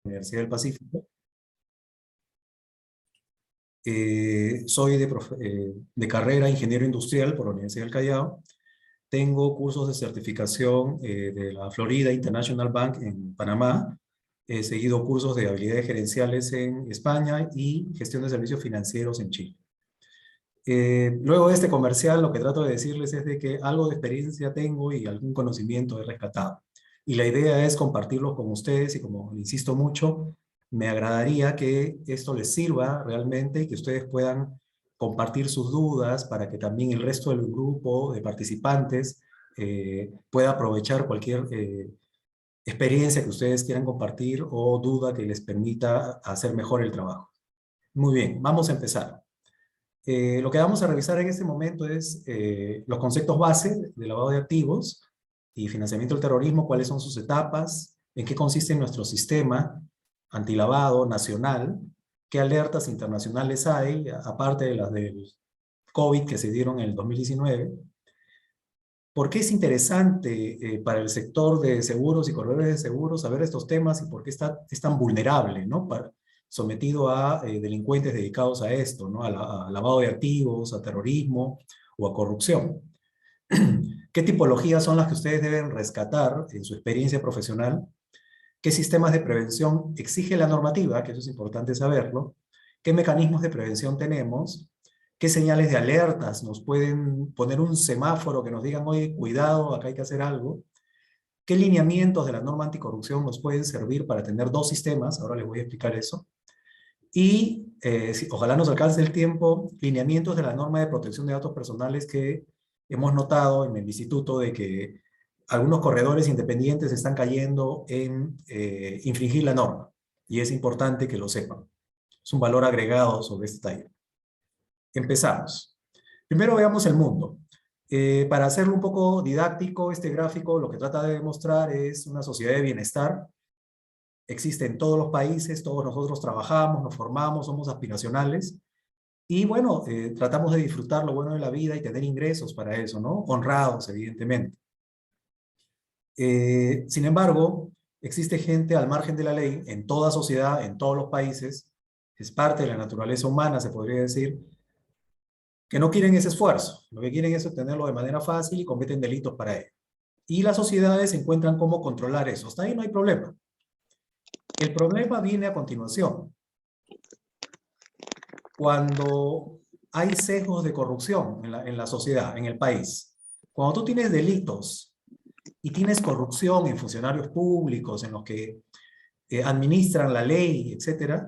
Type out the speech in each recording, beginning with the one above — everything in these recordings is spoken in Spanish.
Universidad del Pacífico. Soy de carrera ingeniero industrial por la Universidad del Callao. Tengo cursos de certificación de la Florida International Bank en Panamá. He seguido cursos de habilidades gerenciales en España y gestión de servicios financieros en Chile. Luego de este comercial, lo que trato de decirles es de que algo de experiencia tengo y algún conocimiento he rescatado. Y la idea es compartirlo con ustedes y, como insisto mucho, me agradaría que esto les sirva realmente y que ustedes puedan compartir sus dudas para que también el resto del grupo de participantes pueda aprovechar cualquier experiencia que ustedes quieran compartir o duda que les permita hacer mejor el trabajo. Muy bien, vamos a empezar. Lo que vamos a revisar en este momento es los conceptos base de lavado de activos y financiamiento del terrorismo, cuáles son sus etapas, en qué consiste nuestro sistema antilavado nacional, qué alertas internacionales hay, aparte de las del COVID que se dieron en el 2019, por qué es interesante para el sector de seguros y corredores de seguros saber estos temas y por qué es tan vulnerable, ¿no? Sometido a delincuentes dedicados a esto, ¿no? A lavado de activos, a terrorismo o a corrupción. ¿Qué tipologías son las que ustedes deben rescatar en su experiencia profesional? ¿Qué sistemas de prevención exige la normativa? Que eso es importante saberlo. ¿Qué mecanismos de prevención tenemos? ¿Qué señales de alertas nos pueden poner un semáforo que nos digan, oye, cuidado, acá hay que hacer algo? ¿Qué lineamientos de la norma anticorrupción nos pueden servir para tener dos sistemas? Ahora les voy a explicar eso. Y, ojalá nos alcance el tiempo, lineamientos de la norma de protección de datos personales que hemos notado en el instituto de que algunos corredores independientes están cayendo en infringir la norma. Y es importante que lo sepan. Es un valor agregado sobre este taller. Empezamos. Primero veamos el mundo. Para hacerlo un poco didáctico, este gráfico lo que trata de demostrar es una sociedad de bienestar. Existe en todos los países, todos nosotros trabajamos, nos formamos, somos aspiracionales. Y bueno, tratamos de disfrutar lo bueno de la vida y tener ingresos para eso, ¿no? Honrados, evidentemente. Sin embargo, existe gente al margen de la ley en toda sociedad, en todos los países, es parte de la naturaleza humana, se podría decir, que no quieren ese esfuerzo. Lo que quieren es obtenerlo de manera fácil y cometen delitos para ello. Y las sociedades encuentran cómo controlar eso. Hasta ahí no hay problema. El problema viene a continuación. Cuando hay sesgos de corrupción en la sociedad, en el país, cuando tú tienes delitos y tienes corrupción en funcionarios públicos, en los que administran la ley, etcétera,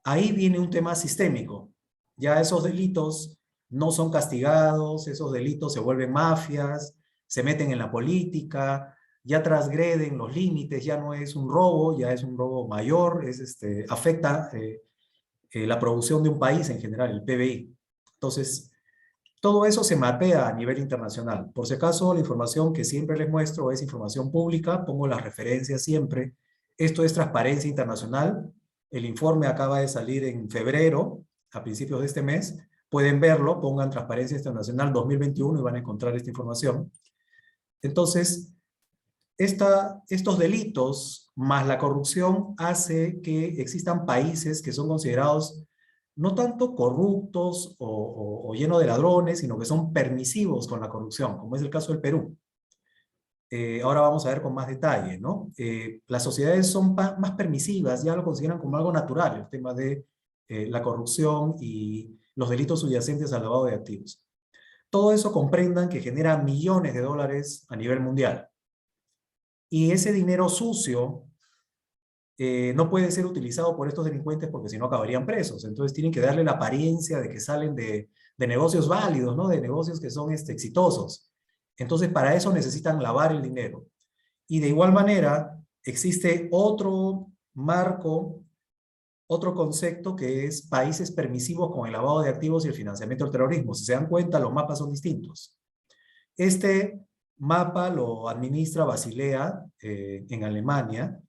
ahí viene un tema sistémico. Ya esos delitos no son castigados, esos delitos se vuelven mafias, se meten en la política, ya transgreden los límites, ya no es un robo, ya es un robo mayor, afecta la producción de un país en general, el PBI. Entonces, todo eso se mapea a nivel internacional. Por si acaso, la información que siempre les muestro es información pública, pongo las referencias siempre. Esto es Transparencia Internacional. El informe acaba de salir en febrero, a principios de este mes. Pueden verlo, pongan Transparencia Internacional 2021 y van a encontrar esta información. Entonces, estos delitos más la corrupción hace que existan países que son considerados no tanto corruptos o llenos de ladrones, sino que son permisivos con la corrupción, como es el caso del Perú. Ahora vamos a ver con más detalle, ¿no? Las sociedades son más permisivas, ya lo consideran como algo natural, el tema de la corrupción y los delitos subyacentes al lavado de activos. Todo eso comprendan que genera millones de dólares a nivel mundial. Y ese dinero sucio no puede ser utilizado por estos delincuentes porque si no acabarían presos. Entonces tienen que darle la apariencia de que salen de negocios válidos, ¿no? De negocios que son exitosos. Entonces para eso necesitan lavar el dinero. Y de igual manera existe otro marco, otro concepto que es países permisivos con el lavado de activos y el financiamiento del terrorismo. Si se dan cuenta, los mapas son distintos. Este mapa lo administra Basilea en Alemania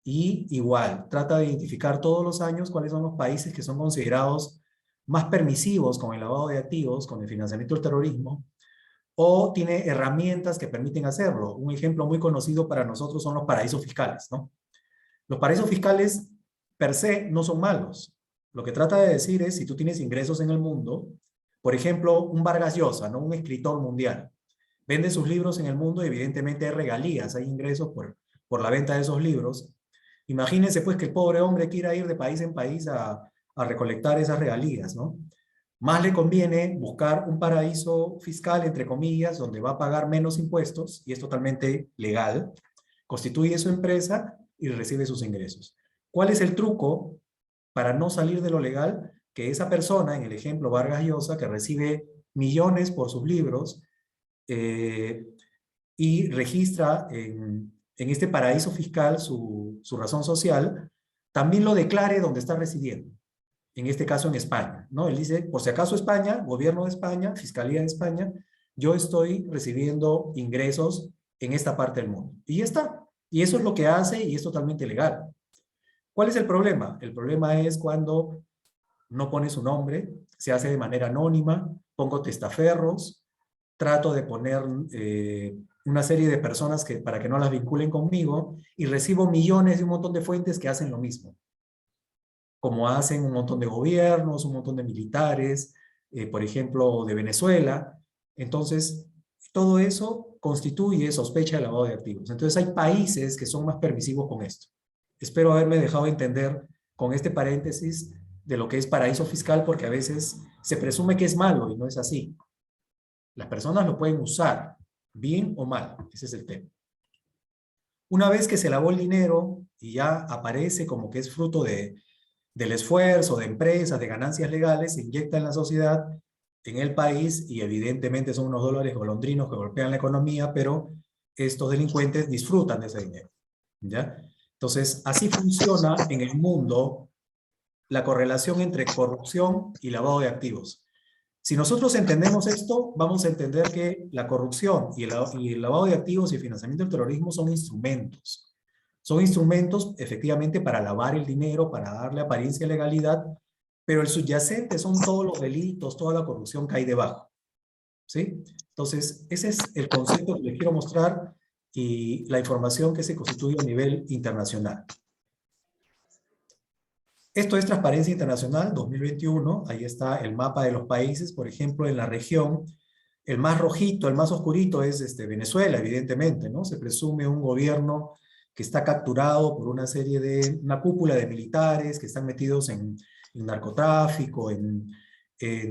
y igual trata de identificar todos los años cuáles son los países que son considerados más permisivos con el lavado de activos, con el financiamiento del terrorismo, o tiene herramientas que permiten hacerlo. Un ejemplo muy conocido para nosotros son los paraísos fiscales, ¿no? Los paraísos fiscales per se no son malos. Lo que trata de decir es, si tú tienes ingresos en el mundo, por ejemplo, un Vargas Llosa, ¿no? Un escritor mundial, vende sus libros en el mundo y evidentemente hay regalías, hay ingresos por la venta de esos libros. Imagínense pues que el pobre hombre quiera ir de país en país a recolectar esas regalías, ¿no? Más le conviene buscar un paraíso fiscal, entre comillas, donde va a pagar menos impuestos y es totalmente legal, constituye su empresa y recibe sus ingresos. ¿Cuál es el truco para no salir de lo legal? Que esa persona, en el ejemplo Vargas Llosa, que recibe millones por sus libros eh, y registra en este paraíso fiscal su razón social, también lo declare donde está residiendo. En este caso en España, ¿no? Él dice, por si acaso España, gobierno de España, Fiscalía de España, yo estoy recibiendo ingresos en esta parte del mundo. Y ya está. Y eso es lo que hace y es totalmente legal. ¿Cuál es el problema? El problema es cuando no pone su nombre, se hace de manera anónima, pongo testaferros, trato de poner una serie de personas para que no las vinculen conmigo y recibo millones de un montón de fuentes que hacen lo mismo, como hacen un montón de gobiernos, un montón de militares, por ejemplo, de Venezuela. Entonces, todo eso constituye sospecha de lavado de activos. Entonces, hay países que son más permisivos con esto. Espero haberme dejado entender con este paréntesis de lo que es paraíso fiscal, porque a veces se presume que es malo y no es así. Las personas lo pueden usar, bien o mal, ese es el tema. Una vez que se lavó el dinero y ya aparece como que es fruto del esfuerzo de empresas, de ganancias legales, se inyecta en la sociedad, en el país, y evidentemente son unos dólares golondrinos que golpean la economía, pero estos delincuentes disfrutan de ese dinero, ¿ya? Entonces, así funciona en el mundo la correlación entre corrupción y lavado de activos. Si nosotros entendemos esto, vamos a entender que la corrupción y el lavado de activos y el financiamiento del terrorismo son instrumentos. Son instrumentos efectivamente para lavar el dinero, para darle apariencia de legalidad, pero el subyacente son todos los delitos, toda la corrupción que hay debajo, ¿sí? Entonces, ese es el concepto que les quiero mostrar y la información que se constituye a nivel internacional. Esto es Transparencia Internacional 2021, ahí está el mapa de los países, por ejemplo, en la región, el más rojito, el más oscurito es Venezuela, evidentemente, ¿no? Se presume un gobierno que está capturado por una cúpula de militares que están metidos en narcotráfico, en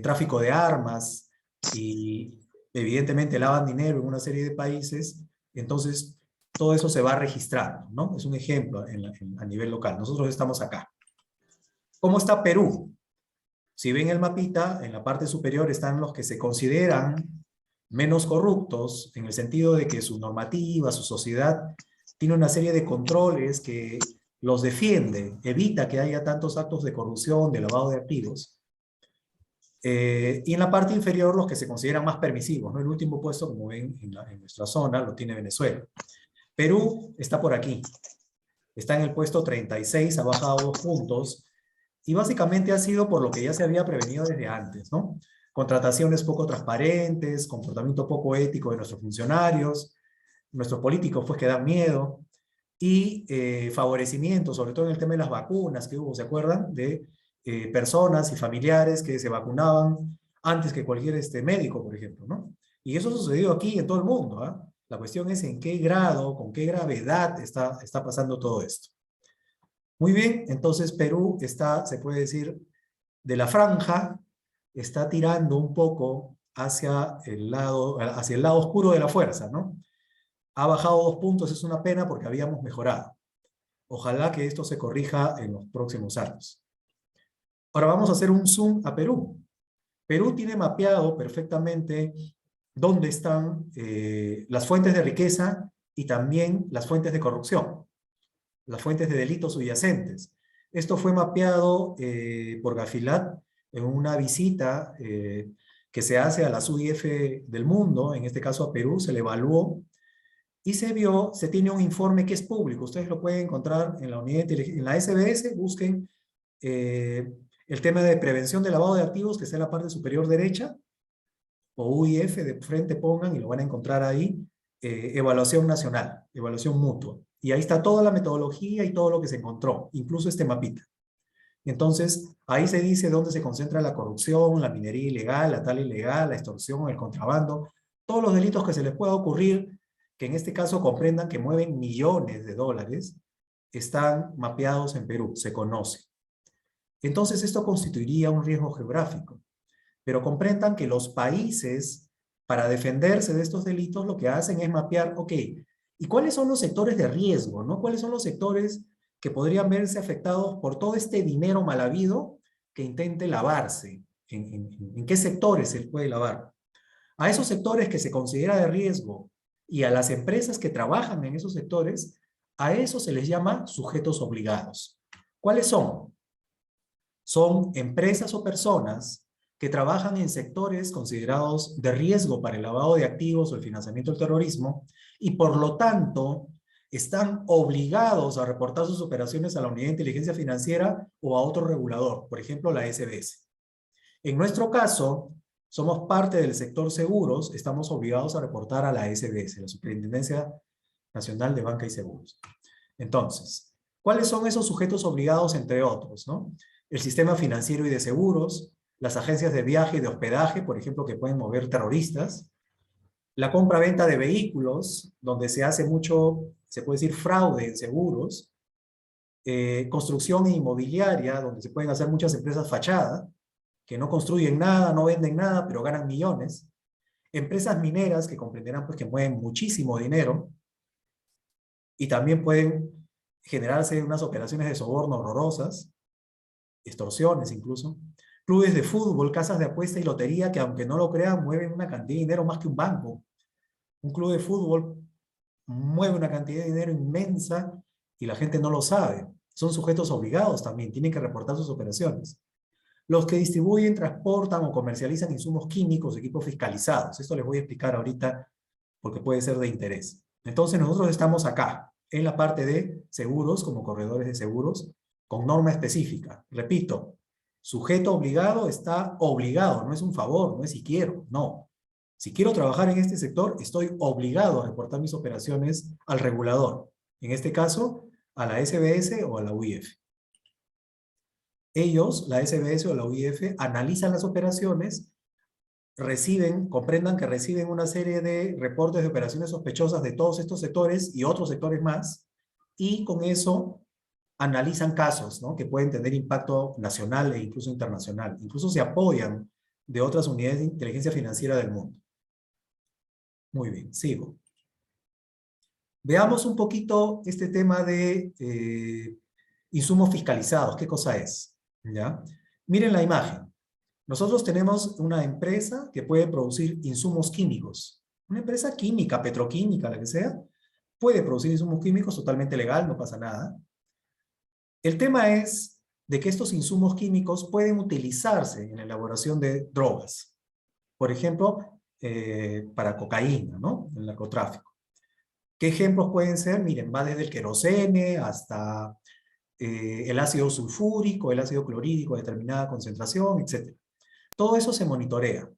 tráfico de armas, y evidentemente lavan dinero en una serie de países. Entonces todo eso se va registrando, ¿no? Es un ejemplo a nivel local. Nosotros estamos acá. ¿Cómo está Perú? Si ven el mapita, en la parte superior están los que se consideran menos corruptos, en el sentido de que su normativa, su sociedad, tiene una serie de controles que los defiende, evita que haya tantos actos de corrupción, de lavado de activos. Y en la parte inferior, los que se consideran más permisivos, ¿no? El último puesto, como ven en nuestra zona, lo tiene Venezuela. Perú está por aquí. Está en el puesto 36, ha bajado 2 puntos. Y básicamente ha sido por lo que ya se había prevenido desde antes, ¿no? Contrataciones poco transparentes, comportamiento poco ético de nuestros funcionarios, nuestros políticos pues que dan miedo, y favorecimiento, sobre todo en el tema de las vacunas que hubo, ¿se acuerdan? De personas y familiares que se vacunaban antes que cualquier médico, por ejemplo, ¿no? Y eso ha sucedido aquí en todo el mundo, ¿ah? La cuestión es en qué grado, con qué gravedad está pasando todo esto. Muy bien, entonces Perú está, se puede decir, de la franja, está tirando un poco hacia el lado oscuro de la fuerza, ¿no? Ha bajado 2 puntos, es una pena porque habíamos mejorado. Ojalá que esto se corrija en los próximos años. Ahora vamos a hacer un zoom a Perú. Perú tiene mapeado perfectamente dónde están las fuentes de riqueza y también las fuentes de corrupción, las fuentes de delitos subyacentes. Esto fue mapeado por Gafilat en una visita que se hace a las UIF del mundo, en este caso a Perú, se le evaluó y se tiene un informe que es público. Ustedes lo pueden encontrar en la unidad en la SBS, busquen el tema de prevención de lavado de activos, que está en la parte superior derecha, o UIF de frente pongan y lo van a encontrar ahí, evaluación nacional, evaluación mutua. Y ahí está toda la metodología y todo lo que se encontró, incluso este mapita. Entonces, ahí se dice dónde se concentra la corrupción, la minería ilegal, la tala ilegal, la extorsión, el contrabando, todos los delitos que se les pueda ocurrir, que en este caso comprendan que mueven millones de dólares, están mapeados en Perú, se conoce. Entonces, esto constituiría un riesgo geográfico. Pero comprendan que los países, para defenderse de estos delitos, lo que hacen es mapear, ok, ¿y cuáles son los sectores de riesgo, no? ¿Cuáles son los sectores que podrían verse afectados por todo este dinero mal habido que intente lavarse? ¿En qué sectores se puede lavar? A esos sectores que se considera de riesgo y a las empresas que trabajan en esos sectores, a eso se les llama sujetos obligados. ¿Cuáles son? Son empresas o personas que trabajan en sectores considerados de riesgo para el lavado de activos o el financiamiento del terrorismo y por lo tanto están obligados a reportar sus operaciones a la Unidad de Inteligencia Financiera o a otro regulador, por ejemplo la SBS. En nuestro caso, somos parte del sector seguros, estamos obligados a reportar a la SBS, la Superintendencia Nacional de Banca y Seguros. Entonces, ¿cuáles son esos sujetos obligados entre otros, no? El sistema financiero y de seguros, las agencias de viaje y de hospedaje, por ejemplo, que pueden mover terroristas, la compra-venta de vehículos, donde se hace mucho, se puede decir, fraude en seguros, construcción inmobiliaria, donde se pueden hacer muchas empresas fachada, que no construyen nada, no venden nada, pero ganan millones, empresas mineras, que comprenderán pues que mueven muchísimo dinero, y también pueden generarse unas operaciones de soborno horrorosas, extorsiones incluso, clubes de fútbol, casas de apuesta y lotería que aunque no lo crean mueven una cantidad de dinero más que un banco. Un club de fútbol mueve una cantidad de dinero inmensa y la gente no lo sabe. Son sujetos obligados también, tienen que reportar sus operaciones. Los que distribuyen, transportan o comercializan insumos químicos, equipos fiscalizados. Esto les voy a explicar ahorita porque puede ser de interés. Entonces nosotros estamos acá, en la parte de seguros, como corredores de seguros, con norma específica. Repito, sujeto obligado está obligado, no es un favor, no es si quiero, no. Si quiero trabajar en este sector, estoy obligado a reportar mis operaciones al regulador. En este caso, a la SBS o a la UIF. Ellos, la SBS o la UIF, analizan las operaciones, comprendan que reciben una serie de reportes de operaciones sospechosas de todos estos sectores y otros sectores más, y con eso analizan casos, ¿no? Que pueden tener impacto nacional e incluso internacional. Incluso se apoyan de otras unidades de inteligencia financiera del mundo. Muy bien, sigo. Veamos un poquito este tema de insumos fiscalizados. ¿Qué cosa es? ¿Ya? Miren la imagen. Nosotros tenemos una empresa que puede producir insumos químicos. Una empresa química, petroquímica, la que sea, puede producir insumos químicos totalmente legal, no pasa nada. El tema es de que estos insumos químicos pueden utilizarse en la elaboración de drogas. Por ejemplo, para cocaína, ¿no? El narcotráfico. ¿Qué ejemplos pueden ser? Miren, va desde el querosene hasta el ácido sulfúrico, el ácido clorhídrico a determinada concentración, etc. Todo eso se monitorea.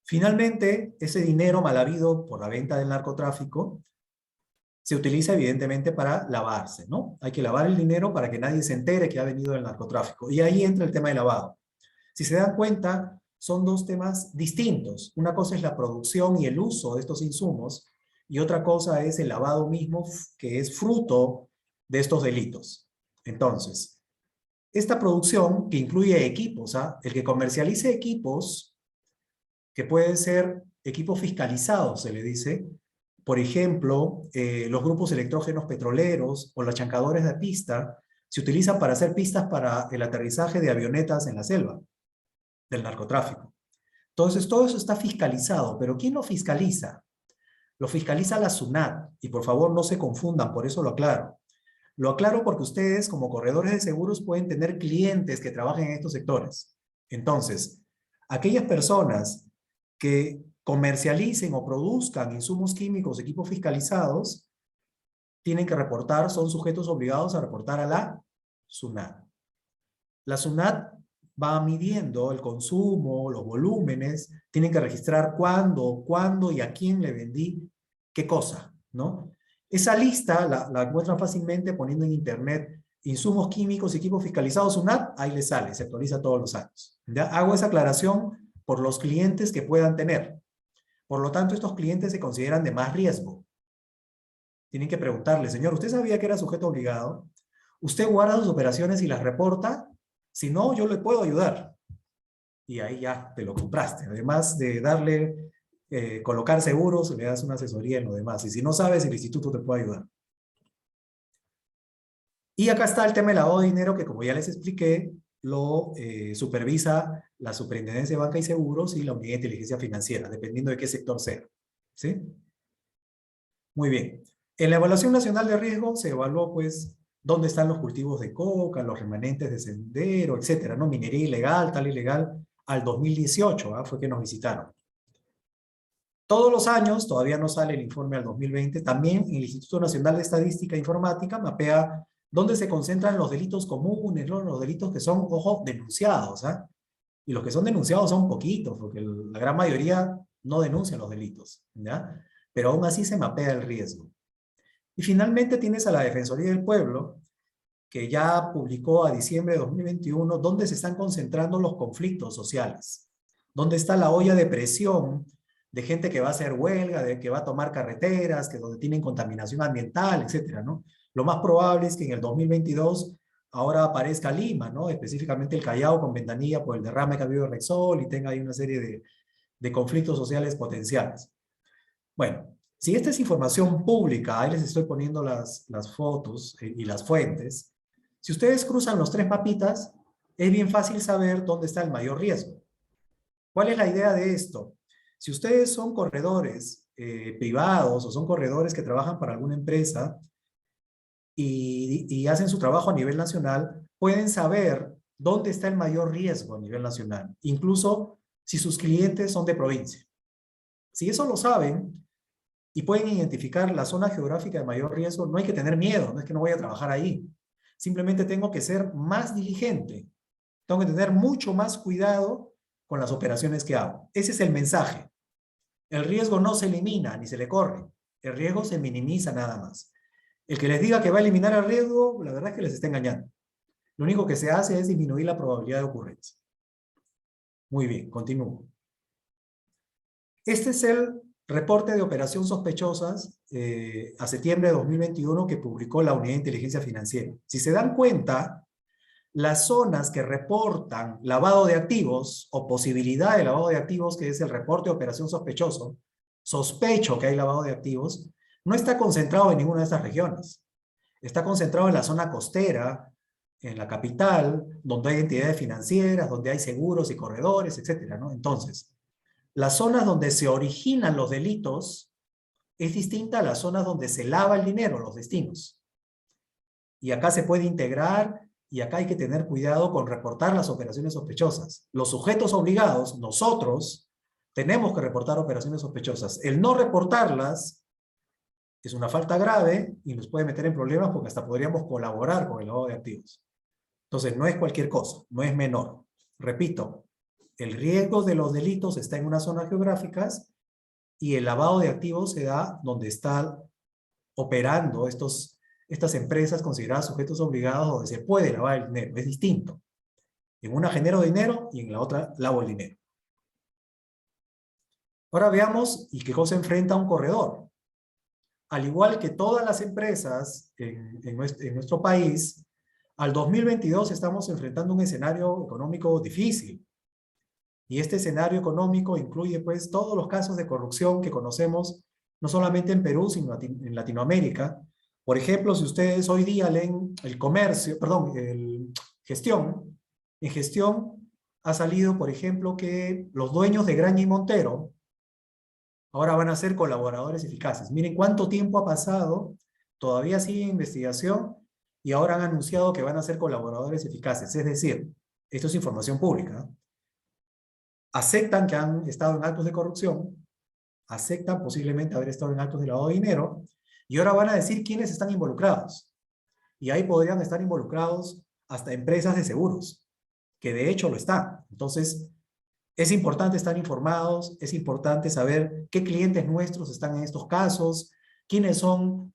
Finalmente, ese dinero mal habido por la venta del narcotráfico se utiliza evidentemente para lavarse, ¿no? Hay que lavar el dinero para que nadie se entere que ha venido del narcotráfico. Y ahí entra el tema de lavado. Si se dan cuenta, son dos temas distintos. Una cosa es la producción y el uso de estos insumos, y otra cosa es el lavado mismo, que es fruto de estos delitos. Entonces, esta producción, que incluye equipos, el que comercialice equipos, que pueden ser equipos fiscalizados, se le dice, por ejemplo, los grupos electrógenos petroleros o los chancadores de pista, se utilizan para hacer pistas para el aterrizaje de avionetas en la selva del narcotráfico. Entonces, todo eso está fiscalizado, pero ¿quién lo fiscaliza? Lo fiscaliza la SUNAT, y por favor no se confundan, por eso lo aclaro. Lo aclaro porque ustedes, como corredores de seguros, pueden tener clientes que trabajen en estos sectores. Entonces, aquellas personas que comercialicen o produzcan insumos químicos, equipos fiscalizados, tienen que reportar, son sujetos obligados a reportar a la SUNAT. La SUNAT va midiendo el consumo, los volúmenes, tienen que registrar cuándo y a quién le vendí qué cosa, ¿no? Esa lista la encuentran fácilmente poniendo en internet insumos químicos y equipos fiscalizados SUNAT, ahí les sale, se actualiza todos los años. ¿Ya? Hago esa aclaración por los clientes que puedan tener. Por lo tanto, estos clientes se consideran de más riesgo. Tienen que preguntarle, señor, ¿usted sabía que era sujeto obligado? ¿Usted guarda sus operaciones y las reporta? Si no, yo le puedo ayudar. Y ahí ya te lo compraste. Además de darle, colocar seguros, le das una asesoría en lo demás. Y si no sabes, el instituto te puede ayudar. Y acá está el tema del lavado de dinero que, como ya les expliqué, lo supervisa la Superintendencia de Banca y Seguros y la Unidad de Inteligencia Financiera, dependiendo de qué sector sea. ¿Sí? Muy bien. En la Evaluación Nacional de Riesgo se evaluó, pues, dónde están los cultivos de coca, los remanentes de sendero, etcétera, ¿no? Minería ilegal, tal ilegal, al 2018, fue que nos visitaron. Todos los años, todavía no sale el informe al 2020, también el Instituto Nacional de Estadística e Informática mapea dónde se concentran los delitos comunes, ¿no? Los delitos que son, ojo, denunciados, ¿ah? Y los que son denunciados son poquitos, porque la gran mayoría no denuncian los delitos, ¿ya? Pero aún así se mapea el riesgo. Y finalmente tienes a la Defensoría del Pueblo, que ya publicó a diciembre de 2021 dónde se están concentrando los conflictos sociales, dónde está la olla de presión de gente que va a hacer huelga, de que va a tomar carreteras, que donde tienen contaminación ambiental, etcétera, ¿no? Lo más probable es que en el 2022 ahora aparezca Lima, ¿no? Específicamente el Callao con Ventanilla por el derrame que ha habido de Rexol y tenga ahí una serie de conflictos sociales potenciales. Bueno, si esta es información pública, ahí les estoy poniendo las fotos y las fuentes. Si ustedes cruzan los tres mapitas, es bien fácil saber dónde está el mayor riesgo. ¿Cuál es la idea de esto? Si ustedes son corredores privados o son corredores que trabajan para alguna empresa y hacen su trabajo a nivel nacional, pueden saber dónde está el mayor riesgo a nivel nacional, incluso si sus clientes son de provincia. Si eso lo saben y pueden identificar la zona geográfica de mayor riesgo, no hay que tener miedo, no es que no voy a trabajar ahí. Simplemente tengo que ser más diligente. Tengo que tener mucho más cuidado con las operaciones que hago. Ese es el mensaje. El riesgo no se elimina ni se le corre. El riesgo se minimiza nada más. El que les diga que va a eliminar el riesgo, la verdad es que les está engañando. Lo único que se hace es disminuir la probabilidad de ocurrencia. Muy bien, continúo. Este es el reporte de operación sospechosas a septiembre de 2021 que publicó la Unidad de Inteligencia Financiera. Si se dan cuenta, las zonas que reportan lavado de activos o posibilidad de lavado de activos, que es el reporte de operación sospechoso, sospecho que hay lavado de activos, no está concentrado en ninguna de estas regiones. Está concentrado en la zona costera, en la capital, donde hay entidades financieras, donde hay seguros y corredores, etcétera, ¿no? Entonces, las zonas donde se originan los delitos es distinta a las zonas donde se lava el dinero, los destinos. Y acá se puede integrar y acá hay que tener cuidado con reportar las operaciones sospechosas. Los sujetos obligados, nosotros, tenemos que reportar operaciones sospechosas. El no reportarlas es una falta grave y nos puede meter en problemas porque hasta podríamos colaborar con el lavado de activos. Entonces, no es cualquier cosa, no es menor. Repito, el riesgo de los delitos está en unas zonas geográficas y el lavado de activos se da donde están operando estas empresas consideradas sujetos obligados donde se puede lavar el dinero. Es distinto. En una genero dinero y en la otra lavo el dinero. Ahora veamos y qué cosa enfrenta un corredor. Al igual que todas las empresas en nuestro país, al 2022 estamos enfrentando un escenario económico difícil. Y este escenario económico incluye pues todos los casos de corrupción que conocemos, no solamente en Perú, sino en Latinoamérica. Por ejemplo, si ustedes hoy día leen Gestión, en Gestión ha salido, por ejemplo, que los dueños de Graña y Montero ahora van a ser colaboradores eficaces. Miren cuánto tiempo ha pasado, todavía sigue investigación y ahora han anunciado que van a ser colaboradores eficaces. Es decir, esto es información pública, ¿no? Aceptan que han estado en actos de corrupción, aceptan posiblemente haber estado en actos de lavado de dinero, y ahora van a decir quiénes están involucrados. Y ahí podrían estar involucrados hasta empresas de seguros, que de hecho lo están. Entonces, es importante estar informados, es importante saber qué clientes nuestros están en estos casos, quiénes son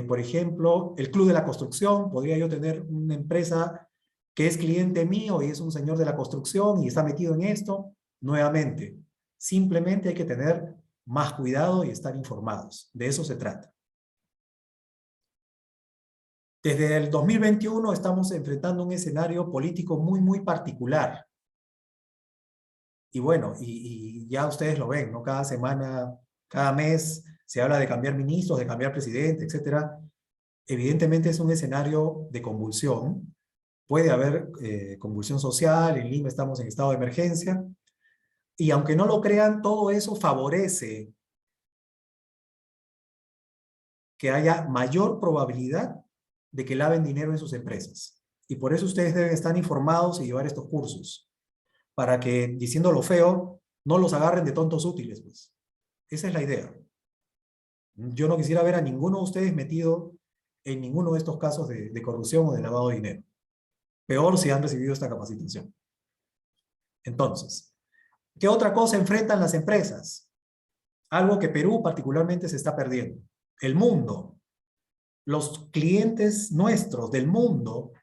Por ejemplo, el Club de la Construcción, podría yo tener una empresa que es cliente mío y es un señor de la construcción y está metido en esto. Nuevamente, simplemente hay que tener más cuidado y estar informados. De eso se trata. Desde el 2021 estamos enfrentando un escenario político muy particular. Y bueno, y ya ustedes lo ven, ¿no? Cada semana, cada mes se habla de cambiar ministros, de cambiar presidente, etcétera. Evidentemente es un escenario de convulsión. Puede haber convulsión social, en Lima estamos en estado de emergencia, y aunque no lo crean, todo eso favorece que haya mayor probabilidad de que laven dinero en sus empresas. Y por eso ustedes deben estar informados y llevar estos cursos, para que, diciéndolo feo, no los agarren de tontos útiles, pues. Esa es la idea. Yo no quisiera ver a ninguno de ustedes metido en ninguno de estos casos de corrupción o de lavado de dinero. Peor si han recibido esta capacitación. Entonces, ¿qué otra cosa enfrentan las empresas? Algo que Perú particularmente se está perdiendo. El mundo. Los clientes nuestros del mundo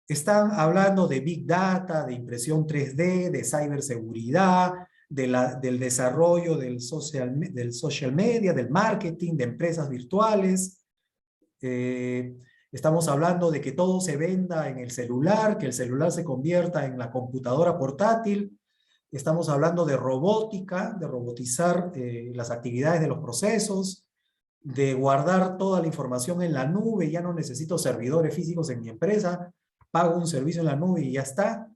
están hablando de Big Data, de impresión 3D, de ciberseguridad, del desarrollo del social media, del marketing, de empresas virtuales. Estamos hablando de que todo se venda en el celular, que el celular se convierta en la computadora portátil. Estamos hablando de robótica, de robotizar las actividades de los procesos, de guardar toda la información en la nube. Ya no necesito servidores físicos en mi empresa, pago un servicio en la nube y ya está.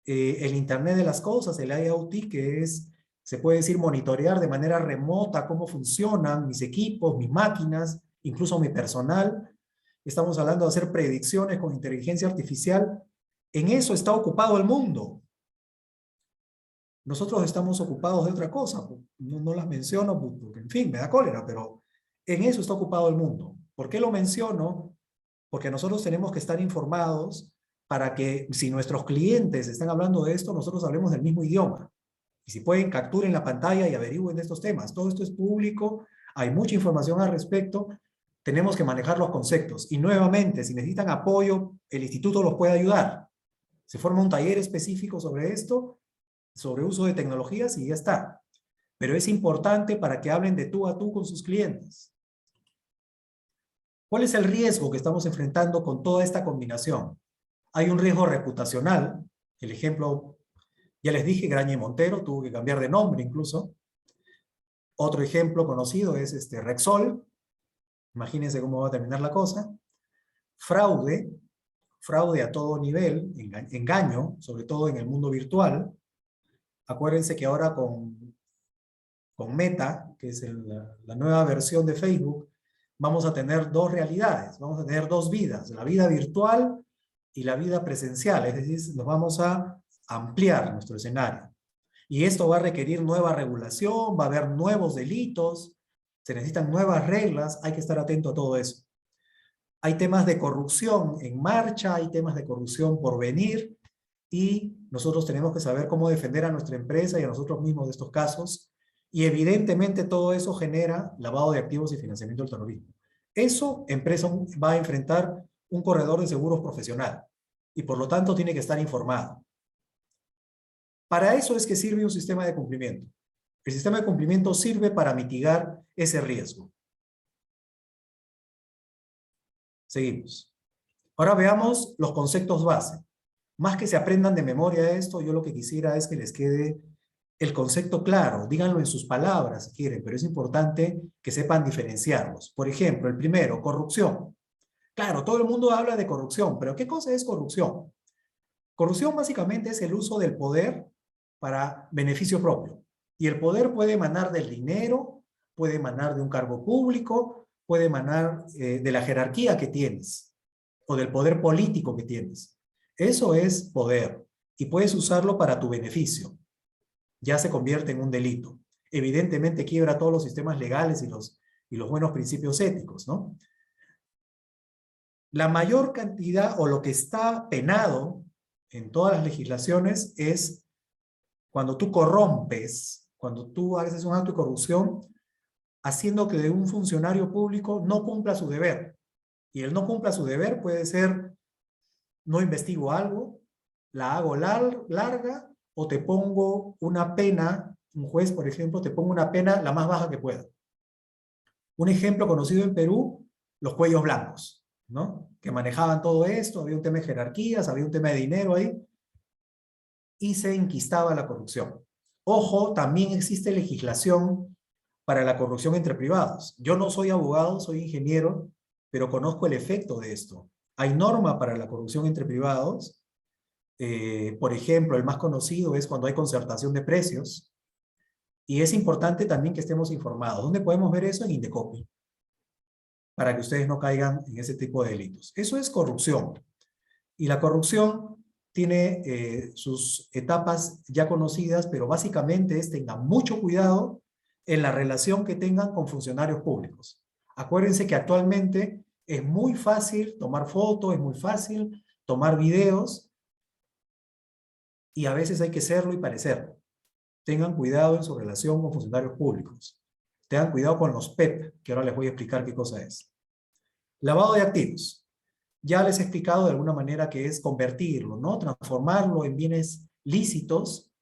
El Internet de las cosas, el IoT, que es, se puede decir, monitorear de manera remota cómo funcionan mis equipos, mis máquinas, incluso mi personal. Estamos hablando de hacer predicciones con inteligencia artificial. En eso está ocupado el mundo. Nosotros estamos ocupados de otra cosa. No las menciono porque, en fin, me da cólera, pero en eso está ocupado el mundo. ¿Por qué lo menciono? Porque nosotros tenemos que estar informados para que, si nuestros clientes están hablando de esto, nosotros hablemos del mismo idioma. Y si pueden, capturen la pantalla y averigüen de estos temas. Todo esto es público, hay mucha información al respecto, tenemos que manejar los conceptos. Y nuevamente, si necesitan apoyo, el instituto los puede ayudar. Se forma un taller específico sobre esto, sobre uso de tecnologías y ya está. Pero es importante para que hablen de tú a tú con sus clientes. ¿Cuál es el riesgo que estamos enfrentando con toda esta combinación? Hay un riesgo reputacional. El ejemplo, ya les dije, Graña y Montero, tuvo que cambiar de nombre incluso. Otro ejemplo conocido es Rexol. Imagínense cómo va a terminar la cosa. Fraude, fraude a todo nivel, engaño, sobre todo en el mundo virtual. Acuérdense que ahora con Meta, que es la nueva versión de Facebook, vamos a tener dos realidades, vamos a tener dos vidas, la vida virtual y la vida presencial, es decir, nos vamos a ampliar nuestro escenario. Y esto va a requerir nueva regulación, va a haber nuevos delitos, se necesitan nuevas reglas, hay que estar atento a todo eso. Hay temas de corrupción en marcha, hay temas de corrupción por venir, y nosotros tenemos que saber cómo defender a nuestra empresa y a nosotros mismos de estos casos, y evidentemente todo eso genera lavado de activos y financiamiento del terrorismo. Eso, empresa va a enfrentar un corredor de seguros profesional, y por lo tanto tiene que estar informado. Para eso es que sirve un sistema de cumplimiento. El sistema de cumplimiento sirve para mitigar ese riesgo. Seguimos. Ahora veamos los conceptos base. Más que se aprendan de memoria esto, yo lo que quisiera es que les quede el concepto claro. Díganlo en sus palabras si quieren, pero es importante que sepan diferenciarlos. Por ejemplo, el primero, corrupción. Claro, todo el mundo habla de corrupción, pero ¿qué cosa es corrupción? Corrupción básicamente es el uso del poder para beneficio propio. Y el poder puede emanar del dinero, puede emanar de un cargo público, puede emanar de la jerarquía que tienes o del poder político que tienes. Eso es poder y puedes usarlo para tu beneficio. Ya se convierte en un delito. Evidentemente quiebra todos los sistemas legales y los buenos principios éticos, ¿no? La mayor cantidad o lo que está penado en todas las legislaciones es cuando tú corrompes, cuando tú haces un acto de corrupción haciendo que un funcionario público no cumpla su deber. Y el no cumpla su deber puede ser, no investigo algo, la hago larga, o te pongo una pena, un juez, por ejemplo, te pongo una pena la más baja que pueda. Un ejemplo conocido en Perú, los cuellos blancos, ¿no? Que manejaban todo esto, había un tema de jerarquías, había un tema de dinero ahí, y se enquistaba la corrupción. Ojo, también existe legislación para la corrupción entre privados. Yo no soy abogado, soy ingeniero, pero conozco el efecto de esto. Hay norma para la corrupción entre privados. Por ejemplo, el más conocido es cuando hay concertación de precios. Y es importante también que estemos informados. ¿Dónde podemos ver eso? En Indecopi, para que ustedes no caigan en ese tipo de delitos. Eso es corrupción. Y la corrupción tiene sus etapas ya conocidas, pero básicamente es tengan mucho cuidado en la relación que tengan con funcionarios públicos. Acuérdense que actualmente es muy fácil tomar fotos, es muy fácil tomar videos, y a veces hay que serlo y parecerlo. Tengan cuidado en su relación con funcionarios públicos. Tengan cuidado con los PEP, que ahora les voy a explicar qué cosa es. Lavado de activos. Ya les he explicado de alguna manera que es convertirlo, ¿no? Transformarlo en bienes lícitos,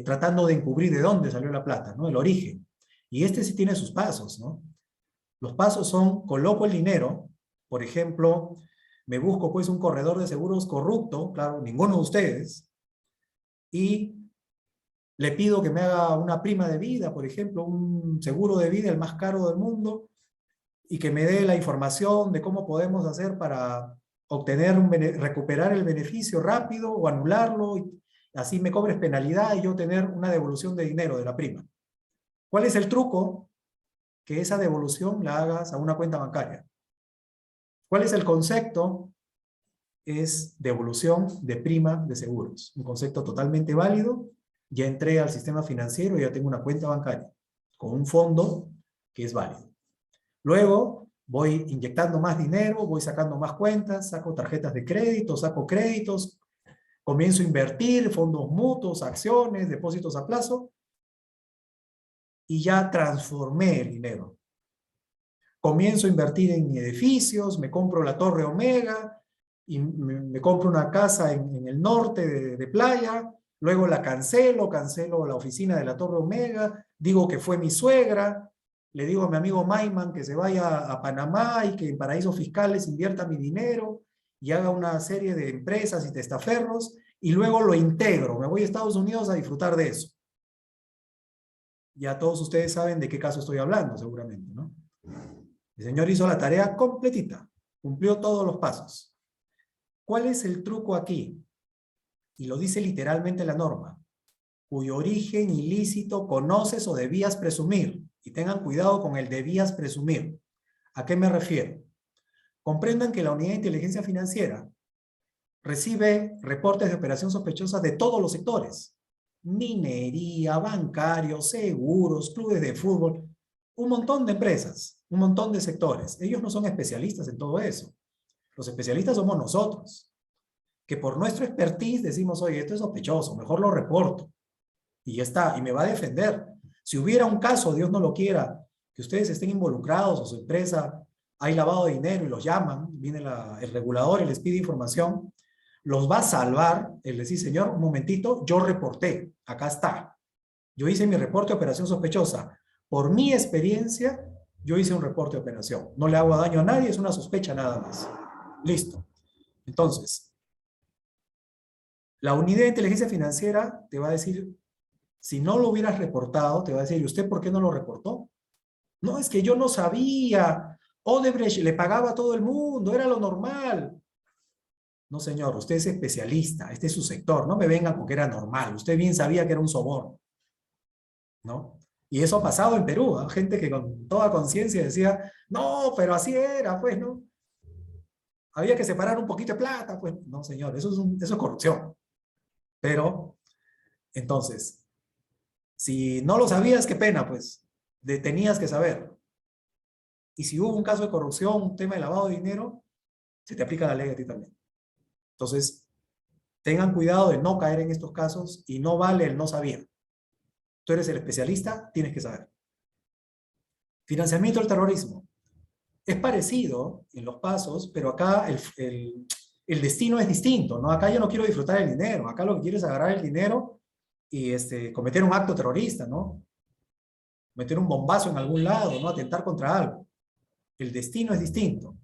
tratando de encubrir de dónde salió la plata, ¿no? El origen. Y este sí tiene sus pasos, ¿no? Los pasos son, coloco el dinero, por ejemplo, me busco pues un corredor de seguros corrupto, claro, ninguno de ustedes, y le pido que me haga una prima de vida, por ejemplo, un seguro de vida el más caro del mundo, y que me dé la información de cómo podemos hacer para obtener recuperar el beneficio rápido o anularlo, y así me cobres penalidad y yo tener una devolución de dinero de la prima. ¿Cuál es el truco? Que esa devolución la hagas a una cuenta bancaria. ¿Cuál es el concepto? Es devolución de prima de seguros. Un concepto totalmente válido. Ya entré al sistema financiero y ya tengo una cuenta bancaria con un fondo que es válido. Luego voy inyectando más dinero, voy sacando más cuentas, saco tarjetas de crédito, saco créditos, comienzo a invertir, fondos mutuos, acciones, depósitos a plazo, y ya transformé el dinero. Comienzo a invertir en edificios, me compro la Torre Omega, y me compro una casa en el norte de Playa, luego la cancelo la oficina de la Torre Omega, digo que fue mi suegra, le digo a mi amigo Maiman que se vaya a Panamá y que en paraísos fiscales invierta mi dinero y haga una serie de empresas y testaferros, y luego lo integro, me voy a Estados Unidos a disfrutar de eso. Ya todos ustedes saben de qué caso estoy hablando, seguramente, ¿no? El señor hizo la tarea completita, cumplió todos los pasos. ¿Cuál es el truco aquí? Y lo dice literalmente la norma: cuyo origen ilícito conoces o debías presumir. Y tengan cuidado con el debías presumir. ¿A qué me refiero? Comprendan que la Unidad de Inteligencia Financiera recibe reportes de operación sospechosa de todos los sectores: minería, bancarios, seguros, clubes de fútbol, un montón de empresas, un montón de sectores. Ellos no son especialistas en todo eso. Los especialistas somos nosotros, que por nuestro expertise decimos: oye, esto es sospechoso, mejor lo reporto. Y ya está, y me va a defender. Si hubiera un caso, Dios no lo quiera, que ustedes estén involucrados o su empresa hay lavado de dinero y los llaman, viene el regulador y les pide información, los va a salvar el decir: señor, un momentito, yo reporté, acá está. Yo hice mi reporte de operación sospechosa. Por mi experiencia, yo hice un reporte de operación. No le hago daño a nadie, es una sospecha nada más. Listo. Entonces, la unidad de inteligencia financiera te va a decir, si no lo hubieras reportado, te va a decir: ¿y usted por qué no lo reportó? No, es que yo no sabía. Odebrecht le pagaba a todo el mundo, era lo normal. No, señor, usted es especialista, este es su sector. No me venga porque era normal. Usted bien sabía que era un soborno, ¿no? Y eso ha pasado en Perú, ¿eh? Gente que con toda conciencia decía: no, pero así era, pues, ¿no? Había que separar un poquito de plata, pues. No, señor, eso es corrupción. Pero, entonces, si no lo sabías, qué pena, pues. Tenías que saber. Y si hubo un caso de corrupción, un tema de lavado de dinero, se te aplica la ley a ti también. Entonces, tengan cuidado de no caer en estos casos, y no vale el no sabía. Tú eres el especialista, tienes que saber. Financiamiento del terrorismo. Es parecido en los pasos, pero acá el destino es distinto, ¿no? Acá yo no quiero disfrutar el dinero, acá lo que quiero es agarrar el dinero y cometer un acto terrorista, ¿no? Meter un bombazo en algún lado, ¿no? Atentar contra algo. El destino es distinto.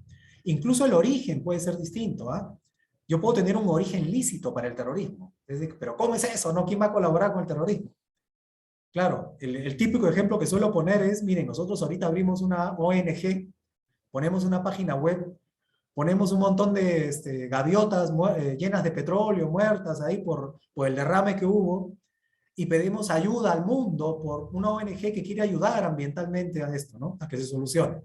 Incluso el origen puede ser distinto, ¿ah? Yo puedo tener un origen lícito para el terrorismo. Pero ¿cómo es eso, no? ¿Quién va a colaborar con el terrorismo? Claro, el típico ejemplo que suelo poner es, miren, nosotros ahorita abrimos una ONG, ponemos una página web, ponemos un montón de gaviotas llenas de petróleo, muertas ahí por el derrame que hubo, y pedimos ayuda al mundo por una ONG que quiere ayudar ambientalmente a esto, ¿no? A que se solucione.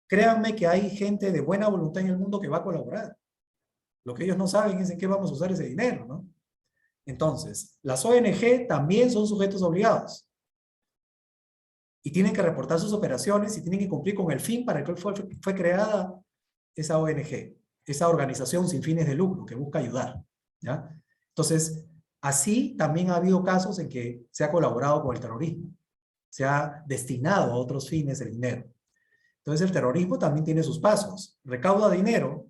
Créanme que hay gente de buena voluntad en el mundo que va a colaborar. Lo que ellos no saben es en qué vamos a usar ese dinero, ¿no? Entonces, las ONG también son sujetos obligados y tienen que reportar sus operaciones y tienen que cumplir con el fin para el que fue creada esa ONG, esa organización sin fines de lucro que busca ayudar, ¿ya? Entonces, así también ha habido casos en que se ha colaborado con el terrorismo, se ha destinado a otros fines el dinero. Entonces, el terrorismo también tiene sus pasos. Recauda dinero,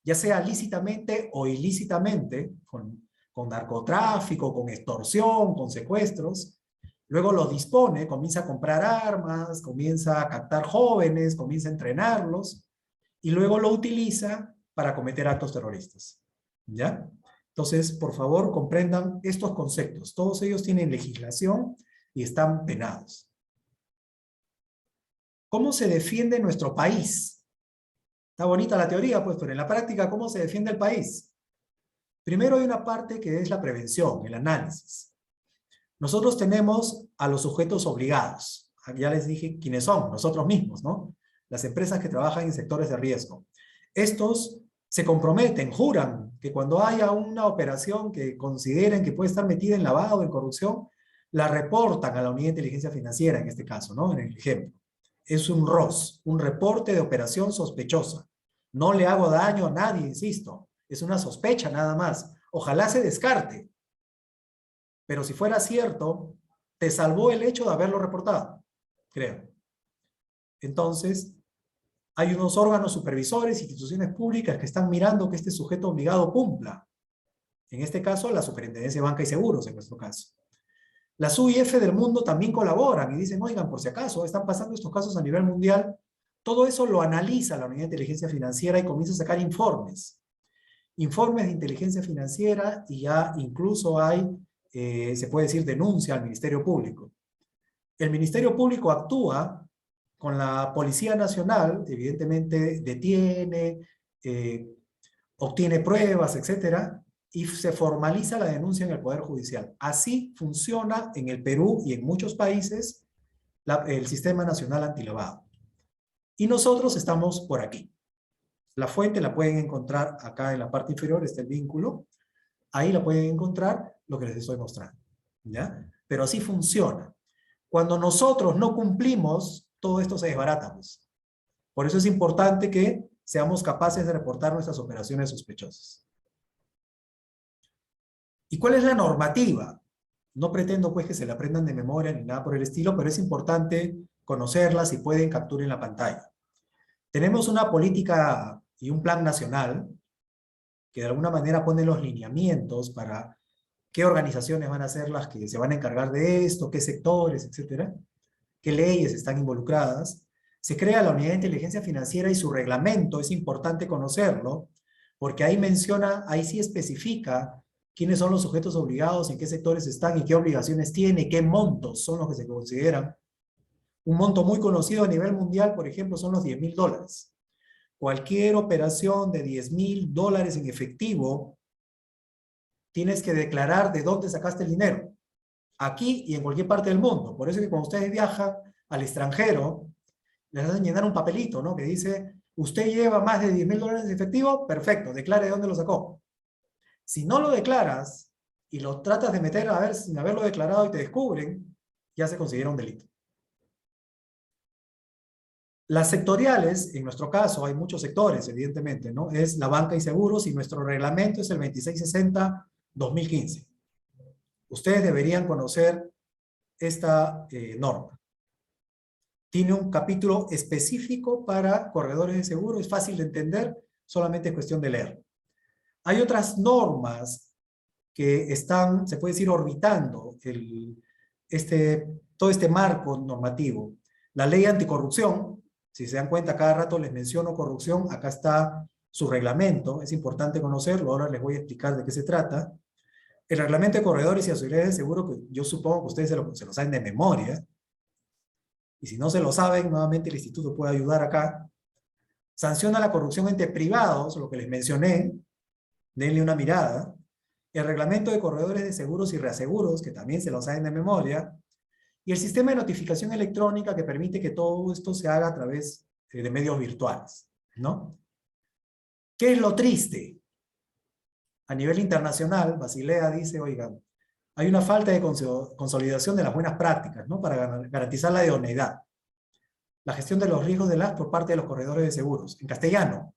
ya sea lícitamente o ilícitamente, con narcotráfico, con extorsión, con secuestros. Luego lo dispone, comienza a comprar armas, comienza a captar jóvenes, comienza a entrenarlos, y luego lo utiliza para cometer actos terroristas. ¿Ya? Entonces, por favor, comprendan estos conceptos. Todos ellos tienen legislación y están penados. ¿Cómo se defiende nuestro país? Está bonita la teoría, pues, pero en la práctica, ¿cómo se defiende el país? Primero hay una parte que es la prevención, el análisis. Nosotros tenemos a los sujetos obligados. Ya les dije quiénes son, nosotros mismos, ¿no? Las empresas que trabajan en sectores de riesgo. Estos se comprometen, juran que cuando haya una operación que consideren que puede estar metida en lavado, en corrupción, la reportan a la Unidad de Inteligencia Financiera, en este caso, ¿no? En el ejemplo. Es un ROS, un reporte de operación sospechosa. No le hago daño a nadie, insisto. Es una sospecha nada más. Ojalá se descarte. Pero si fuera cierto, te salvó el hecho de haberlo reportado, creo. Entonces, hay unos órganos supervisores, instituciones públicas que están mirando que este sujeto obligado cumpla. En este caso, la Superintendencia de Banca y Seguros, en nuestro caso. Las UIF del mundo también colaboran y dicen, oigan, por si acaso, están pasando estos casos a nivel mundial. Todo eso lo analiza la Unidad de Inteligencia Financiera y comienza a sacar informes. Informes de inteligencia financiera y ya incluso hay, se puede decir, denuncia al Ministerio Público. El Ministerio Público actúa con la Policía Nacional, evidentemente detiene, obtiene pruebas, etcétera, y se formaliza la denuncia en el Poder Judicial. Así funciona en el Perú y en muchos países el Sistema Nacional Antilavado. Y nosotros estamos por aquí. La fuente la pueden encontrar acá en la parte inferior, está el vínculo. Ahí la pueden encontrar lo que les estoy mostrando, ¿ya? Pero así funciona. Cuando nosotros no cumplimos, todo esto se desbarata, pues. Por eso es importante que seamos capaces de reportar nuestras operaciones sospechosas. ¿Y cuál es la normativa? No pretendo pues que se la aprendan de memoria ni nada por el estilo, pero es importante conocerla. Si pueden, capturen la pantalla. Tenemos una política y un plan nacional que de alguna manera pone los lineamientos para qué organizaciones van a ser las que se van a encargar de esto, qué sectores, etcétera, qué leyes están involucradas. Se crea la Unidad de Inteligencia Financiera y su reglamento, es importante conocerlo, porque ahí menciona, ahí sí especifica quiénes son los sujetos obligados, en qué sectores están y qué obligaciones tiene, qué montos son los que se consideran. Un monto muy conocido a nivel mundial, por ejemplo, son los $10,000. Cualquier operación de $10,000 en efectivo, tienes que declarar de dónde sacaste el dinero. Aquí y en cualquier parte del mundo. Por eso es que cuando ustedes viajan al extranjero, les hacen llenar un papelito, ¿no? Que dice, usted lleva más de $10,000 en efectivo, perfecto, declare de dónde lo sacó. Si no lo declaras y lo tratas de meter a ver sin haberlo declarado y te descubren, ya se considera un delito. Las sectoriales, en nuestro caso, hay muchos sectores, evidentemente, ¿no? Es la banca y seguros y nuestro reglamento es el 2660-2015. Ustedes deberían conocer esta norma. tiene un capítulo específico para corredores de seguro, es fácil de entender, solamente es cuestión de leer. Hay otras normas que están, se puede decir, orbitando todo este marco normativo. La ley anticorrupción, si se dan cuenta, cada rato les menciono corrupción, acá está su reglamento, es importante conocerlo, ahora les voy a explicar de qué se trata. El reglamento de corredores y auxiliares de seguro, que yo supongo que ustedes se lo saben de memoria, y si no se lo saben, nuevamente el instituto puede ayudar acá. Sanciona la corrupción entre privados, lo que les mencioné, denle una mirada. El reglamento de corredores de seguros y reaseguros, que también se lo saben de memoria, y el sistema de notificación electrónica que permite que todo esto se haga a través de medios virtuales, ¿no? ¿Qué es lo triste? A nivel internacional, Basilea dice, oigan, hay una falta de consolidación de las buenas prácticas, ¿no? Para garantizar la idoneidad. La gestión de los riesgos de las por parte de los corredores de seguros. En castellano,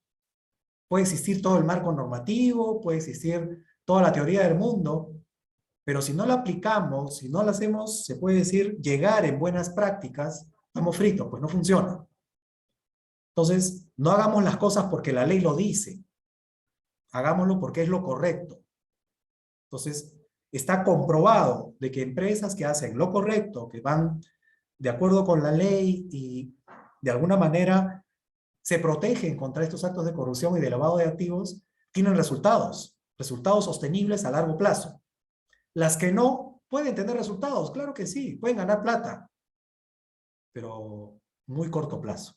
puede existir todo el marco normativo, puede existir toda la teoría del mundo, pero si no la aplicamos, si no la hacemos, se puede decir, llegar en buenas prácticas, estamos fritos, pues no funciona. Entonces, no hagamos las cosas porque la ley lo dice, hagámoslo porque es lo correcto. Entonces, está comprobado de que empresas que hacen lo correcto, que van de acuerdo con la ley y de alguna manera se protegen contra estos actos de corrupción y de lavado de activos, tienen resultados sostenibles a largo plazo. Las que no pueden tener resultados, claro que sí, pueden ganar plata, pero muy corto plazo.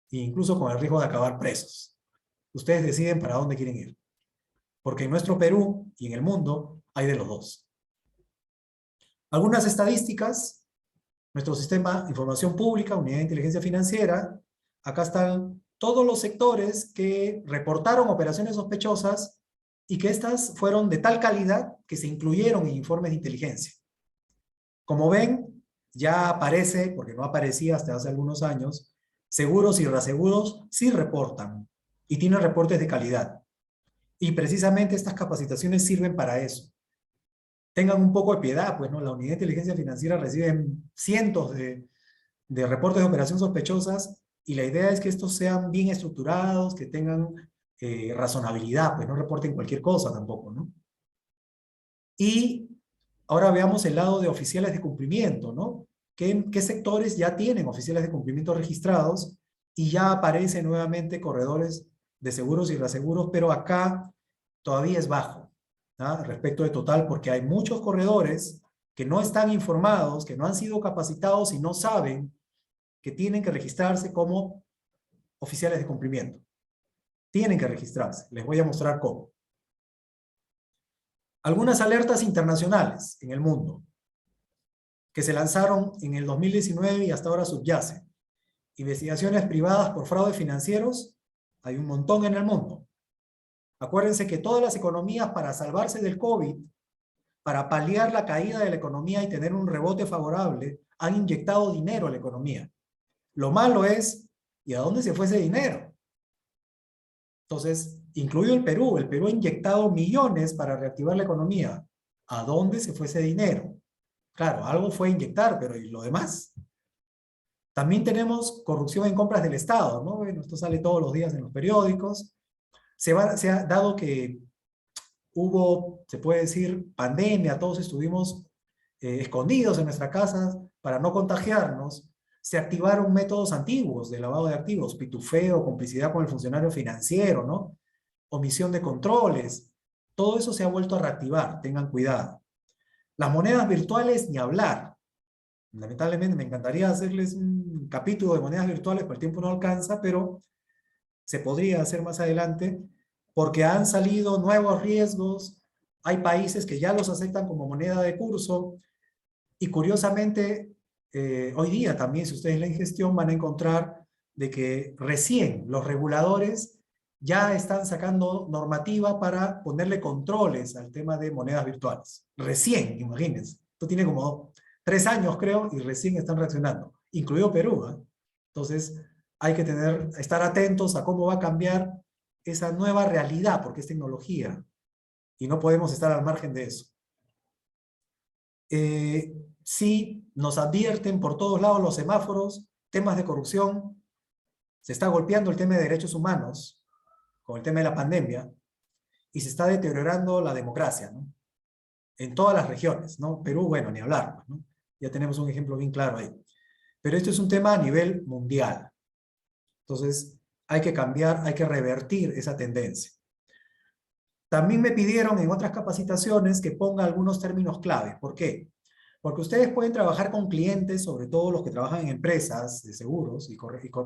E incluso con el riesgo de acabar presos. Ustedes deciden para dónde quieren ir. Porque en nuestro Perú y en el mundo hay de los dos. Algunas estadísticas, nuestro sistema de información pública, unidad de inteligencia financiera, acá están todos los sectores que reportaron operaciones sospechosas y que estas fueron de tal calidad que se incluyeron en informes de inteligencia. Como ven, ya aparece, porque no aparecía hasta hace algunos años, seguros y reaseguros sí reportan y tienen reportes de calidad. Y precisamente estas capacitaciones sirven para eso. Tengan un poco de piedad, pues, ¿no? La unidad de inteligencia financiera recibe cientos de reportes de operaciones sospechosas y la idea es que estos sean bien estructurados, que tengan razonabilidad, pues no reporten cualquier cosa tampoco, ¿no? Y ahora veamos el lado de oficiales de cumplimiento, ¿no? ¿Qué sectores ya tienen oficiales de cumplimiento registrados y ya aparecen nuevamente corredores de seguros y reaseguros, pero acá todavía es bajo, ¿no? Respecto de total, porque hay muchos corredores que no están informados, que no han sido capacitados y no saben que tienen que registrarse como oficiales de cumplimiento. Tienen que registrarse. Les voy a mostrar cómo. Algunas alertas internacionales en el mundo que se lanzaron en el 2019 y hasta ahora subyacen. Investigaciones privadas por fraudes financieros, hay un montón en el mundo. Acuérdense que todas las economías, para salvarse del COVID, para paliar la caída de la economía y tener un rebote favorable, han inyectado dinero a la economía. Lo malo es, ¿y a dónde se fue ese dinero? Entonces, incluido el Perú ha inyectado millones para reactivar la economía. ¿A dónde se fue ese dinero? Claro, algo fue inyectar, pero ¿y lo demás? También tenemos corrupción en compras del Estado, ¿no? Bueno, esto sale todos los días en los periódicos. Se ha dado que hubo, se puede decir, pandemia, todos estuvimos escondidos en nuestras casas para no contagiarnos. Se activaron métodos antiguos de lavado de activos, pitufeo, complicidad con el funcionario financiero, ¿no? Omisión de controles. Todo eso se ha vuelto a reactivar, tengan cuidado. Las monedas virtuales, ni hablar. Lamentablemente me encantaría hacerles un capítulo de monedas virtuales, pero el tiempo no alcanza, pero se podría hacer más adelante, porque han salido nuevos riesgos, hay países que ya los aceptan como moneda de curso, y curiosamente, hoy día también, si ustedes leen gestión, van a encontrar de que recién los reguladores ya están sacando normativa para ponerle controles al tema de monedas virtuales. Recién, imagínense. Esto tiene como 3 años, creo, y recién están reaccionando, incluido Perú, ¿eh? Entonces, hay que estar atentos a cómo va a cambiar esa nueva realidad, porque es tecnología, y no podemos estar al margen de eso. Sí, nos advierten por todos lados los semáforos, temas de corrupción, se está golpeando el tema de derechos humanos con el tema de la pandemia y se está deteriorando la democracia, ¿no? En todas las regiones, ¿no? Perú, bueno, ni hablar, ¿no? Ya tenemos un ejemplo bien claro ahí. Pero esto es un tema a nivel mundial. Entonces, hay que cambiar, hay que revertir esa tendencia. También me pidieron en otras capacitaciones que ponga algunos términos clave. ¿Por qué? Porque ustedes pueden trabajar con clientes, sobre todo los que trabajan en empresas de seguros,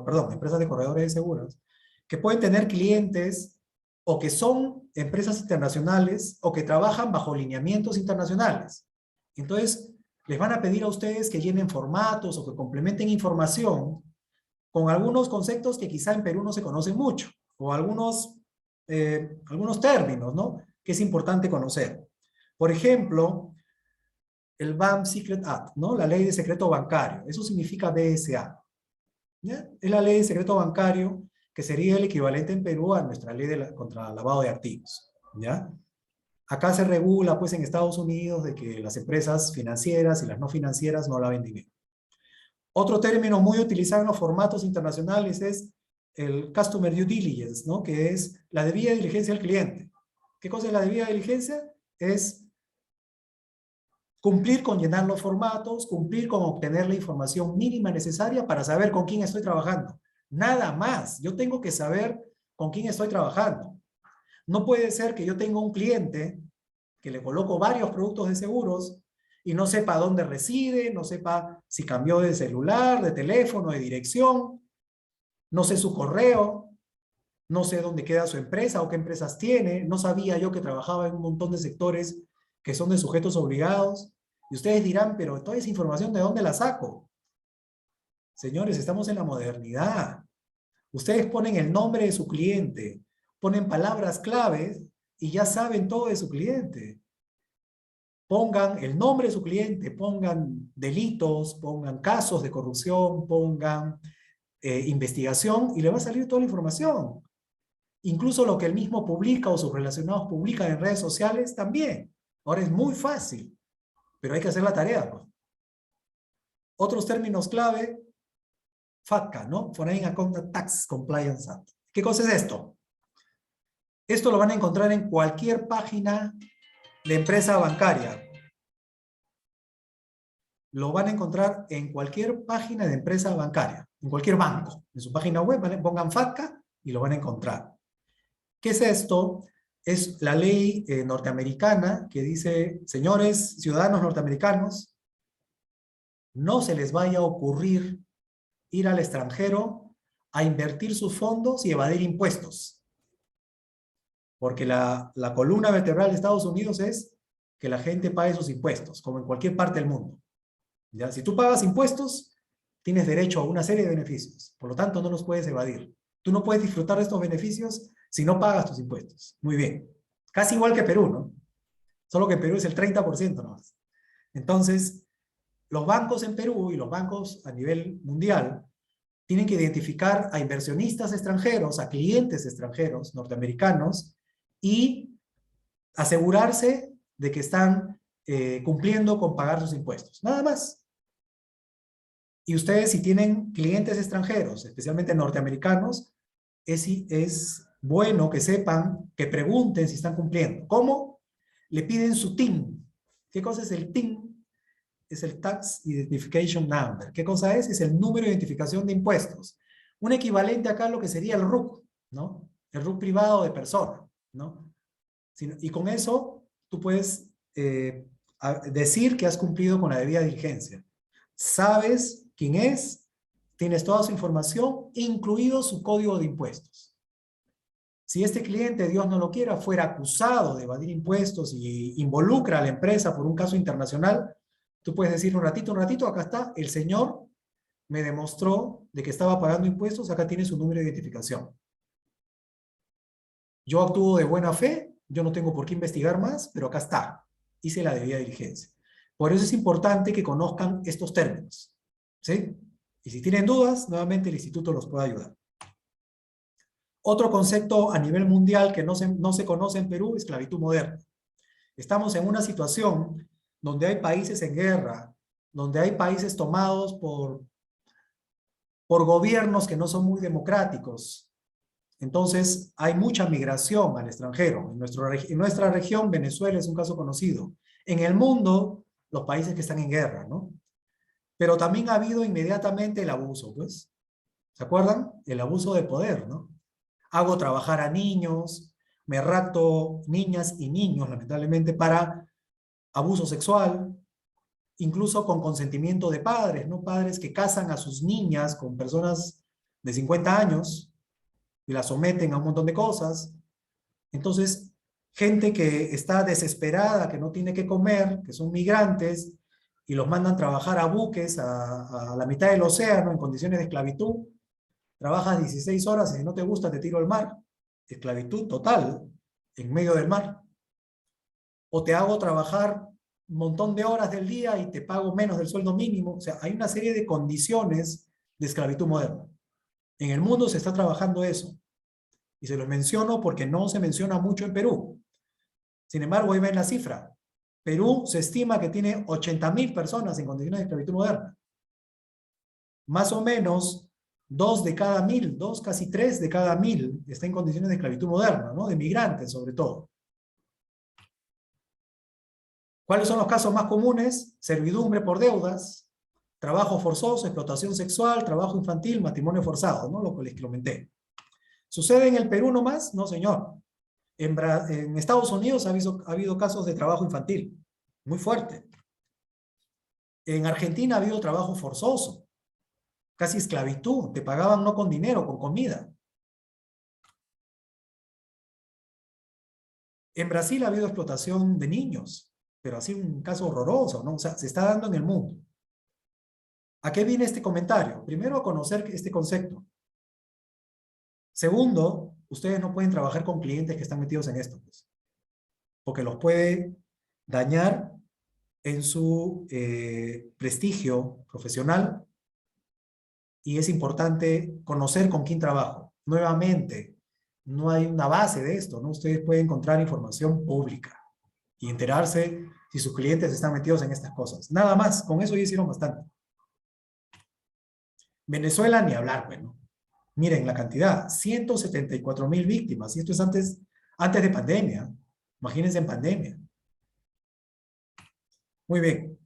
perdón, empresas de corredores de seguros, que pueden tener clientes o que son empresas internacionales o que trabajan bajo lineamientos internacionales. Entonces, les van a pedir a ustedes que llenen formatos o que complementen información con algunos conceptos que quizá en Perú no se conocen mucho, o algunos términos, ¿no? Que es importante conocer. Por ejemplo, el BAM Secret Act, ¿no? La ley de secreto bancario. Eso significa BSA. ¿Ya? Es la ley de secreto bancario que sería el equivalente en Perú a nuestra ley contra el lavado de activos. ¿Ya? Acá se regula, pues, en Estados Unidos de que las empresas financieras y las no financieras no laven dinero. Otro término muy utilizado en los formatos internacionales es el Customer Due Diligence, ¿no? Que es la debida diligencia del cliente. ¿Qué cosa es la debida diligencia? Es cumplir con llenar los formatos, cumplir con obtener la información mínima necesaria para saber con quién estoy trabajando. Nada más. Yo tengo que saber con quién estoy trabajando. No puede ser que yo tenga un cliente que le coloco varios productos de seguros y no sepa dónde reside, no sepa si cambió de celular, de teléfono, de dirección, no sé su correo, no sé dónde queda su empresa o qué empresas tiene, no sabía yo que trabajaba en un montón de sectores que son de sujetos obligados. Y ustedes dirán, pero toda esa información, ¿de dónde la saco? Señores, estamos en la modernidad. Ustedes ponen el nombre de su cliente, ponen palabras claves y ya saben todo de su cliente. Pongan el nombre de su cliente, pongan delitos, pongan casos de corrupción, pongan investigación y le va a salir toda la información. Incluso lo que él mismo publica o sus relacionados publican en redes sociales también. Ahora es muy fácil, pero hay que hacer la tarea, pues. Otros términos clave, FATCA, ¿no? Foreign Account Tax Compliance Act. ¿Qué cosa es esto? Esto lo van a encontrar en cualquier página de empresa bancaria. Lo van a encontrar en cualquier página de empresa bancaria, en cualquier banco. En su página web pongan FATCA y lo van a encontrar. ¿Qué es esto? Es la ley norteamericana que dice, señores ciudadanos norteamericanos, no se les vaya a ocurrir ir al extranjero a invertir sus fondos y evadir impuestos. Porque la columna vertebral de Estados Unidos es que la gente pague sus impuestos, como en cualquier parte del mundo. ¿Ya? Si tú pagas impuestos, tienes derecho a una serie de beneficios. Por lo tanto, no los puedes evadir. Tú no puedes disfrutar de estos beneficios si no pagas tus impuestos. Muy bien. Casi igual que Perú, ¿no? Solo que Perú es el 30% nomás. Entonces, los bancos en Perú y los bancos a nivel mundial tienen que identificar a inversionistas extranjeros, a clientes extranjeros, norteamericanos, y asegurarse de que están cumpliendo con pagar sus impuestos. Nada más. Y ustedes, si tienen clientes extranjeros, especialmente norteamericanos, es bueno que sepan, que pregunten si están cumpliendo. ¿Cómo? Le piden su TIN. ¿Qué cosa es el TIN? Es el Tax Identification Number. ¿Qué cosa es? Es el número de identificación de impuestos. Un equivalente acá a lo que sería el RUC, ¿no? El RUC privado de persona, ¿no? Y con eso tú puedes decir que has cumplido con la debida diligencia. Sabes quién es, tienes toda su información, incluido su código de impuestos. Si este cliente, Dios no lo quiera, fuera acusado de evadir impuestos y involucra a la empresa por un caso internacional, tú puedes decir un ratito, acá está, el señor me demostró de que estaba pagando impuestos, acá tiene su número de identificación. Yo actúo de buena fe, yo no tengo por qué investigar más, pero acá está, hice la debida diligencia. Por eso es importante que conozcan estos términos, ¿sí? Y si tienen dudas, nuevamente el instituto los puede ayudar. Otro concepto a nivel mundial que no se conoce en Perú es esclavitud moderna. Estamos en una situación donde hay países en guerra, donde hay países tomados por por gobiernos que no son muy democráticos. Entonces, hay mucha migración al extranjero. En nuestra región, Venezuela es un caso conocido. En el mundo, los países que están en guerra, ¿no? Pero también ha habido inmediatamente el abuso, pues. ¿Se acuerdan? El abuso de poder, ¿no? Hago trabajar a niños, me rapto niñas y niños, lamentablemente, para abuso sexual, incluso con consentimiento de padres, ¿no? Padres que casan a sus niñas con personas de 50 años y las someten a un montón de cosas. Entonces, gente que está desesperada, que no tiene que comer, que son migrantes, y los mandan trabajar a buques a la mitad del océano en condiciones de esclavitud. Trabajas 16 horas y si no te gusta te tiro al mar. Esclavitud total en medio del mar. O te hago trabajar un montón de horas del día y te pago menos del sueldo mínimo. O sea, hay una serie de condiciones de esclavitud moderna. En el mundo se está trabajando eso. Y se los menciono porque no se menciona mucho en Perú. Sin embargo, ahí ven la cifra. Perú se estima que tiene 80.000 personas en condiciones de esclavitud moderna. Más o menos 2 de cada 1.000, 2, casi 3 de cada 1.000 está en condiciones de esclavitud moderna, ¿no? De migrantes sobre todo. ¿Cuáles son los casos más comunes? Servidumbre por deudas, trabajo forzoso, explotación sexual, trabajo infantil, matrimonio forzado, ¿no? Lo que les comenté. ¿Sucede en el Perú nomás? No, señor. En Estados Unidos ha habido casos de trabajo infantil, muy fuerte. En Argentina ha habido trabajo forzoso, casi esclavitud, te pagaban no con dinero, con comida. En Brasil ha habido explotación de niños, pero ha sido un caso horroroso, ¿no? O sea, se está dando en el mundo. ¿A qué viene este comentario? Primero, a conocer este concepto. Segundo, ustedes no pueden trabajar con clientes que están metidos en esto, pues, porque los puede dañar en su prestigio profesional y es importante conocer con quién trabajo. Nuevamente, no hay una base de esto, ¿no? Ustedes pueden encontrar información pública y enterarse si sus clientes están metidos en estas cosas. Nada más, con eso ya hicieron bastante. Venezuela ni hablar, bueno. Miren la cantidad, 174.000 víctimas, y esto es antes de pandemia. Imagínense en pandemia. Muy bien.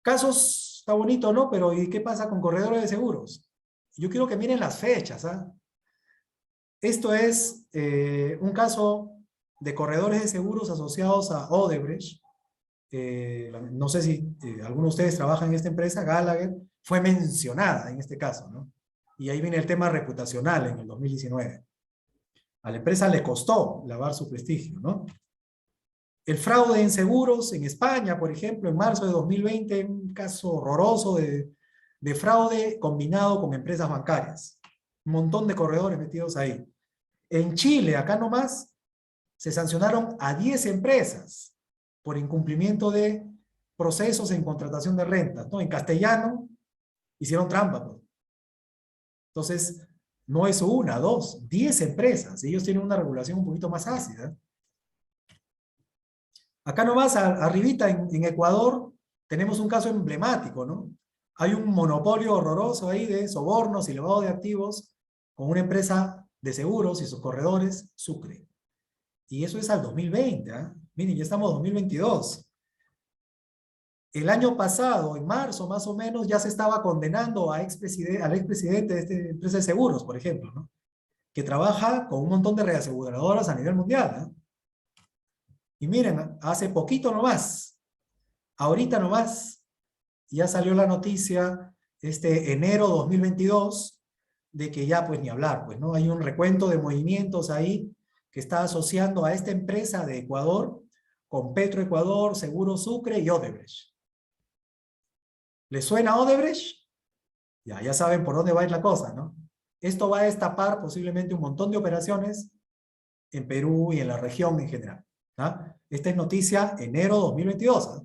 Casos, está bonito, ¿no? Pero ¿y qué pasa con corredores de seguros? Yo quiero que miren las fechas, ¿ah? Esto es un caso de corredores de seguros asociados a Odebrecht. No sé si alguno de ustedes trabaja en esta empresa, Gallagher, fue mencionada en este caso, ¿no? Y ahí viene el tema reputacional en el 2019. A la empresa le costó lavar su prestigio, ¿no? El fraude en seguros en España, por ejemplo, en marzo de 2020, un caso horroroso de fraude combinado con empresas bancarias. Un montón de corredores metidos ahí. En Chile, acá nomás, se sancionaron a 10 empresas por incumplimiento de procesos en contratación de rentas, ¿no? En castellano, hicieron trampa, pues. Entonces, no es una, dos, 10 empresas. Ellos tienen una regulación un poquito más ácida. Acá nomás, arribita en Ecuador, tenemos un caso emblemático, ¿no? Hay un monopolio horroroso ahí de sobornos y lavado de activos con una empresa de seguros y sus corredores, Sucre. Y eso es al 2020, ¿eh? Miren, ya estamos en 2022. El año pasado, en marzo más o menos, ya se estaba condenando al expresidente de esta empresa de seguros, por ejemplo, ¿no? Que trabaja con un montón de reaseguradoras a nivel mundial, ¿no? Y miren, hace poquito nomás, ahorita nomás, ya salió la noticia, enero 2022, de que ya pues ni hablar, pues, ¿no? Hay un recuento de movimientos ahí que está asociando a esta empresa de Ecuador con Petroecuador, Seguros Sucre y Odebrecht. ¿Les suena Odebrecht? Ya saben por dónde va a ir la cosa, ¿no? Esto va a destapar posiblemente un montón de operaciones en Perú y en la región en general. ¿Ah? Esta es noticia enero 2022. ¿Ah?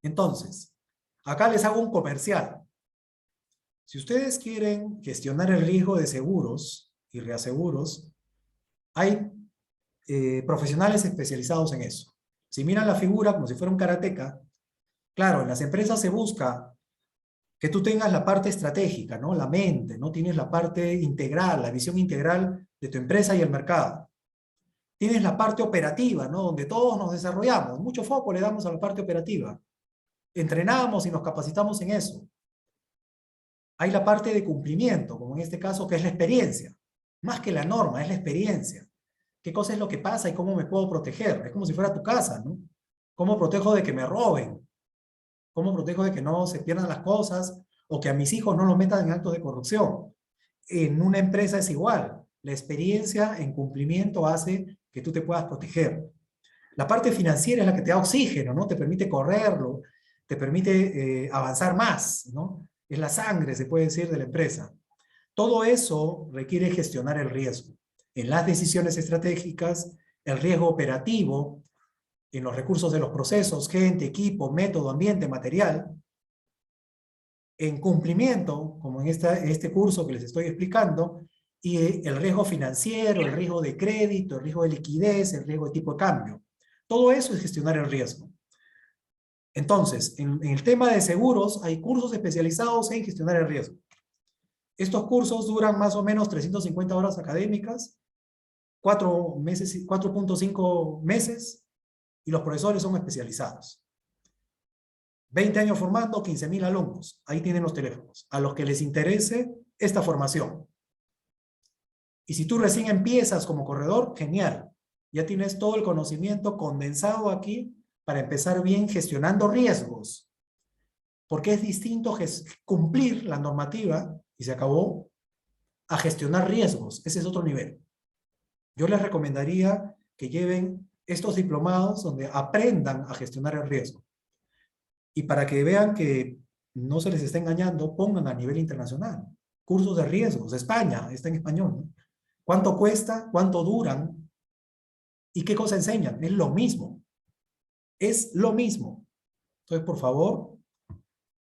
Entonces, acá les hago un comercial. Si ustedes quieren gestionar el riesgo de seguros y reaseguros, hay profesionales especializados en eso. Si miran la figura como si fuera un karateca, claro, en las empresas se busca Que tú tengas la parte estratégica, ¿no? La mente, ¿no? Tienes la parte integral, la visión integral de tu empresa y el mercado. Tienes la parte operativa, ¿no? Donde todos nos desarrollamos. Mucho foco le damos a la parte operativa. Entrenamos y nos capacitamos en eso. Hay la parte de cumplimiento, como en este caso, que es la experiencia. Más que la norma, es la experiencia. ¿Qué cosa es lo que pasa y cómo me puedo proteger? Es como si fuera tu casa, ¿no? ¿Cómo protejo de que me roben? ¿Cómo protejo de que no se pierdan las cosas o que a mis hijos no los metan en actos de corrupción? En una empresa es igual. La experiencia en cumplimiento hace que tú te puedas proteger. La parte financiera es la que te da oxígeno, ¿no? Te permite correrlo, te permite avanzar más, ¿no? Es la sangre, se puede decir, de la empresa. Todo eso requiere gestionar el riesgo. En las decisiones estratégicas, el riesgo operativo, en los recursos de los procesos, gente, equipo, método, ambiente, material, en cumplimiento, como en este curso que les estoy explicando, y el riesgo financiero, el riesgo de crédito, el riesgo de liquidez, el riesgo de tipo de cambio. Todo eso es gestionar el riesgo. Entonces, en el tema de seguros, hay cursos especializados en gestionar el riesgo. Estos cursos duran más o menos 350 horas académicas, 4 meses, 4.5 meses, y los profesores son especializados. 20 años formando, 15.000 alumnos. Ahí tienen los teléfonos. A los que les interese esta formación. Y si tú recién empiezas como corredor, genial. Ya tienes todo el conocimiento condensado aquí para empezar bien gestionando riesgos. Porque es distinto cumplir la normativa, y se acabó, a gestionar riesgos. Ese es otro nivel. Yo les recomendaría que lleven estos diplomados donde aprendan a gestionar el riesgo. Y para que vean que no se les está engañando, pongan a nivel internacional. Cursos de riesgos. España, está en español, ¿no? ¿Cuánto cuesta? ¿Cuánto duran? ¿Y qué cosa enseñan? Es lo mismo. Es lo mismo. Entonces, por favor,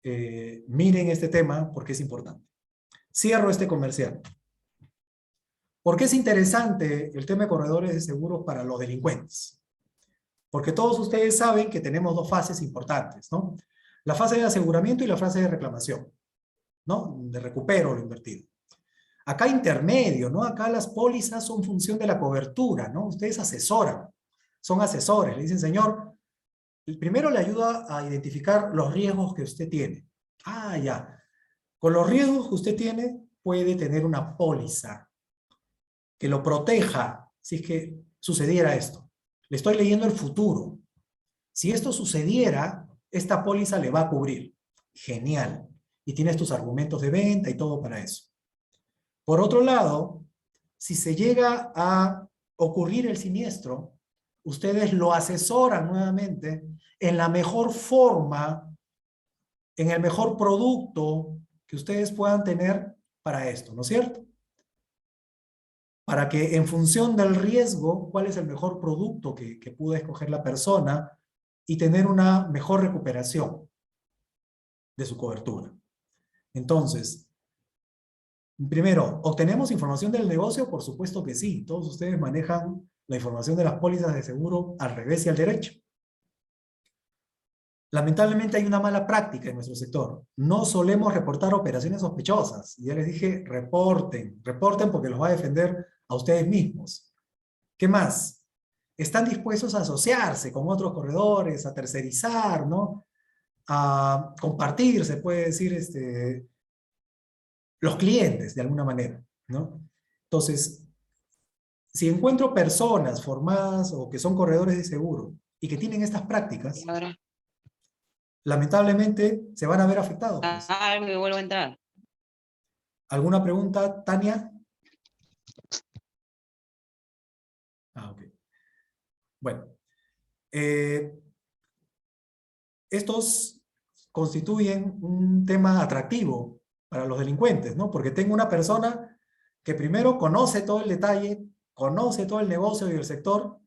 miren este tema porque es importante. Cierro este comercial. ¿Por qué es interesante el tema de corredores de seguros para los delincuentes? Porque todos ustedes saben que tenemos dos fases importantes, ¿no? La fase de aseguramiento y la fase de reclamación, ¿no? De recupero lo invertido. Acá intermedio, ¿no? Acá las pólizas son función de la cobertura, ¿no? Ustedes asesoran, son asesores, le dicen, señor, el primero le ayuda a identificar los riesgos que usted tiene. Ah, ya. Con los riesgos que usted tiene, puede tener una póliza que lo proteja si es que sucediera esto. Le estoy leyendo el futuro. Si esto sucediera, esta póliza le va a cubrir. Genial. Y tienes tus argumentos de venta y todo para eso. Por otro lado, si se llega a ocurrir el siniestro, ustedes lo asesoran nuevamente en la mejor forma, en el mejor producto que ustedes puedan tener para esto, ¿no es cierto? Para que en función del riesgo, cuál es el mejor producto que pudo escoger la persona y tener una mejor recuperación de su cobertura. Entonces, primero, ¿obtenemos información del negocio? Por supuesto que sí. Todos ustedes manejan la información de las pólizas de seguro al revés y al derecho. Lamentablemente hay una mala práctica en nuestro sector. No solemos reportar operaciones sospechosas. Y ya les dije, reporten porque los va a defender a ustedes mismos. ¿Qué más? Están dispuestos a asociarse con otros corredores, a tercerizar, ¿no? A compartir, se puede decir, los clientes de alguna manera, ¿no? Entonces, si encuentro personas formadas o que son corredores de seguro y que tienen estas prácticas, Ahora, lamentablemente se van a ver afectados, pues. me vuelvo a entrar. ¿Alguna pregunta, Tania? Ah, ok. Bueno, estos constituyen un tema atractivo para los delincuentes, ¿no? Porque tengo una persona que primero conoce todo el detalle, conoce todo el negocio y el sector.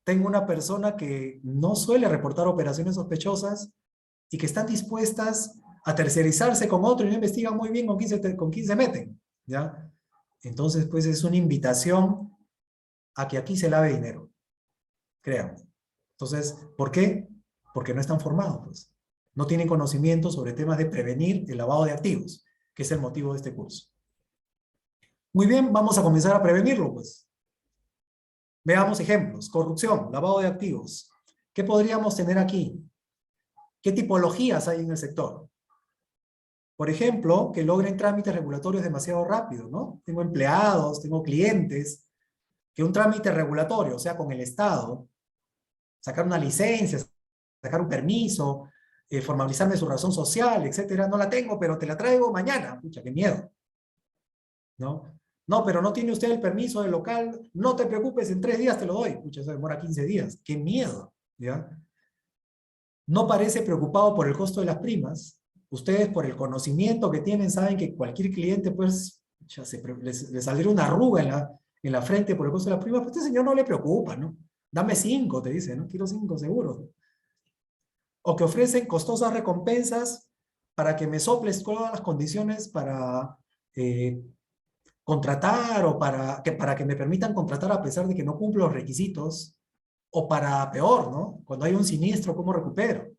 Tengo una persona que no suele reportar operaciones sospechosas y que están dispuestas a tercerizarse con otro y no investigan muy bien con quién se meten, ¿ya? Entonces, pues es una invitación a que aquí se lave dinero, créanme. Entonces, ¿por qué? Porque no están formados, pues. No tienen conocimiento sobre temas de prevenir el lavado de activos, que es el motivo de este curso. Muy bien, vamos a comenzar a prevenirlo, pues. Veamos ejemplos. Corrupción, lavado de activos. ¿Qué podríamos tener aquí? ¿Qué tipologías hay en el sector? Por ejemplo, que logren trámites regulatorios demasiado rápido, ¿no? Tengo empleados, tengo clientes, que un trámite regulatorio, o sea, con el Estado, sacar una licencia, sacar un permiso, formalizarme su razón social, etcétera, no la tengo, pero te la traigo mañana. Pucha, qué miedo, ¿no? No, pero no tiene usted el permiso del local, no te preocupes, en 3 días te lo doy. Pucha, eso demora 15 días. Qué miedo, ¿ya? No parece preocupado por el costo de las primas. Ustedes, por el conocimiento que tienen, saben que cualquier cliente, pues, ya les saldrá una arruga en la frente por el costo de las primas. Pues este señor no le preocupa, ¿no? Dame 5, te dice, ¿no? Quiero 5 seguros. O que ofrecen costosas recompensas para que me soples todas las condiciones para contratar o para que me permitan contratar a pesar de que no cumplo los requisitos. O para peor, ¿no? Cuando hay un siniestro, ¿cómo recupero?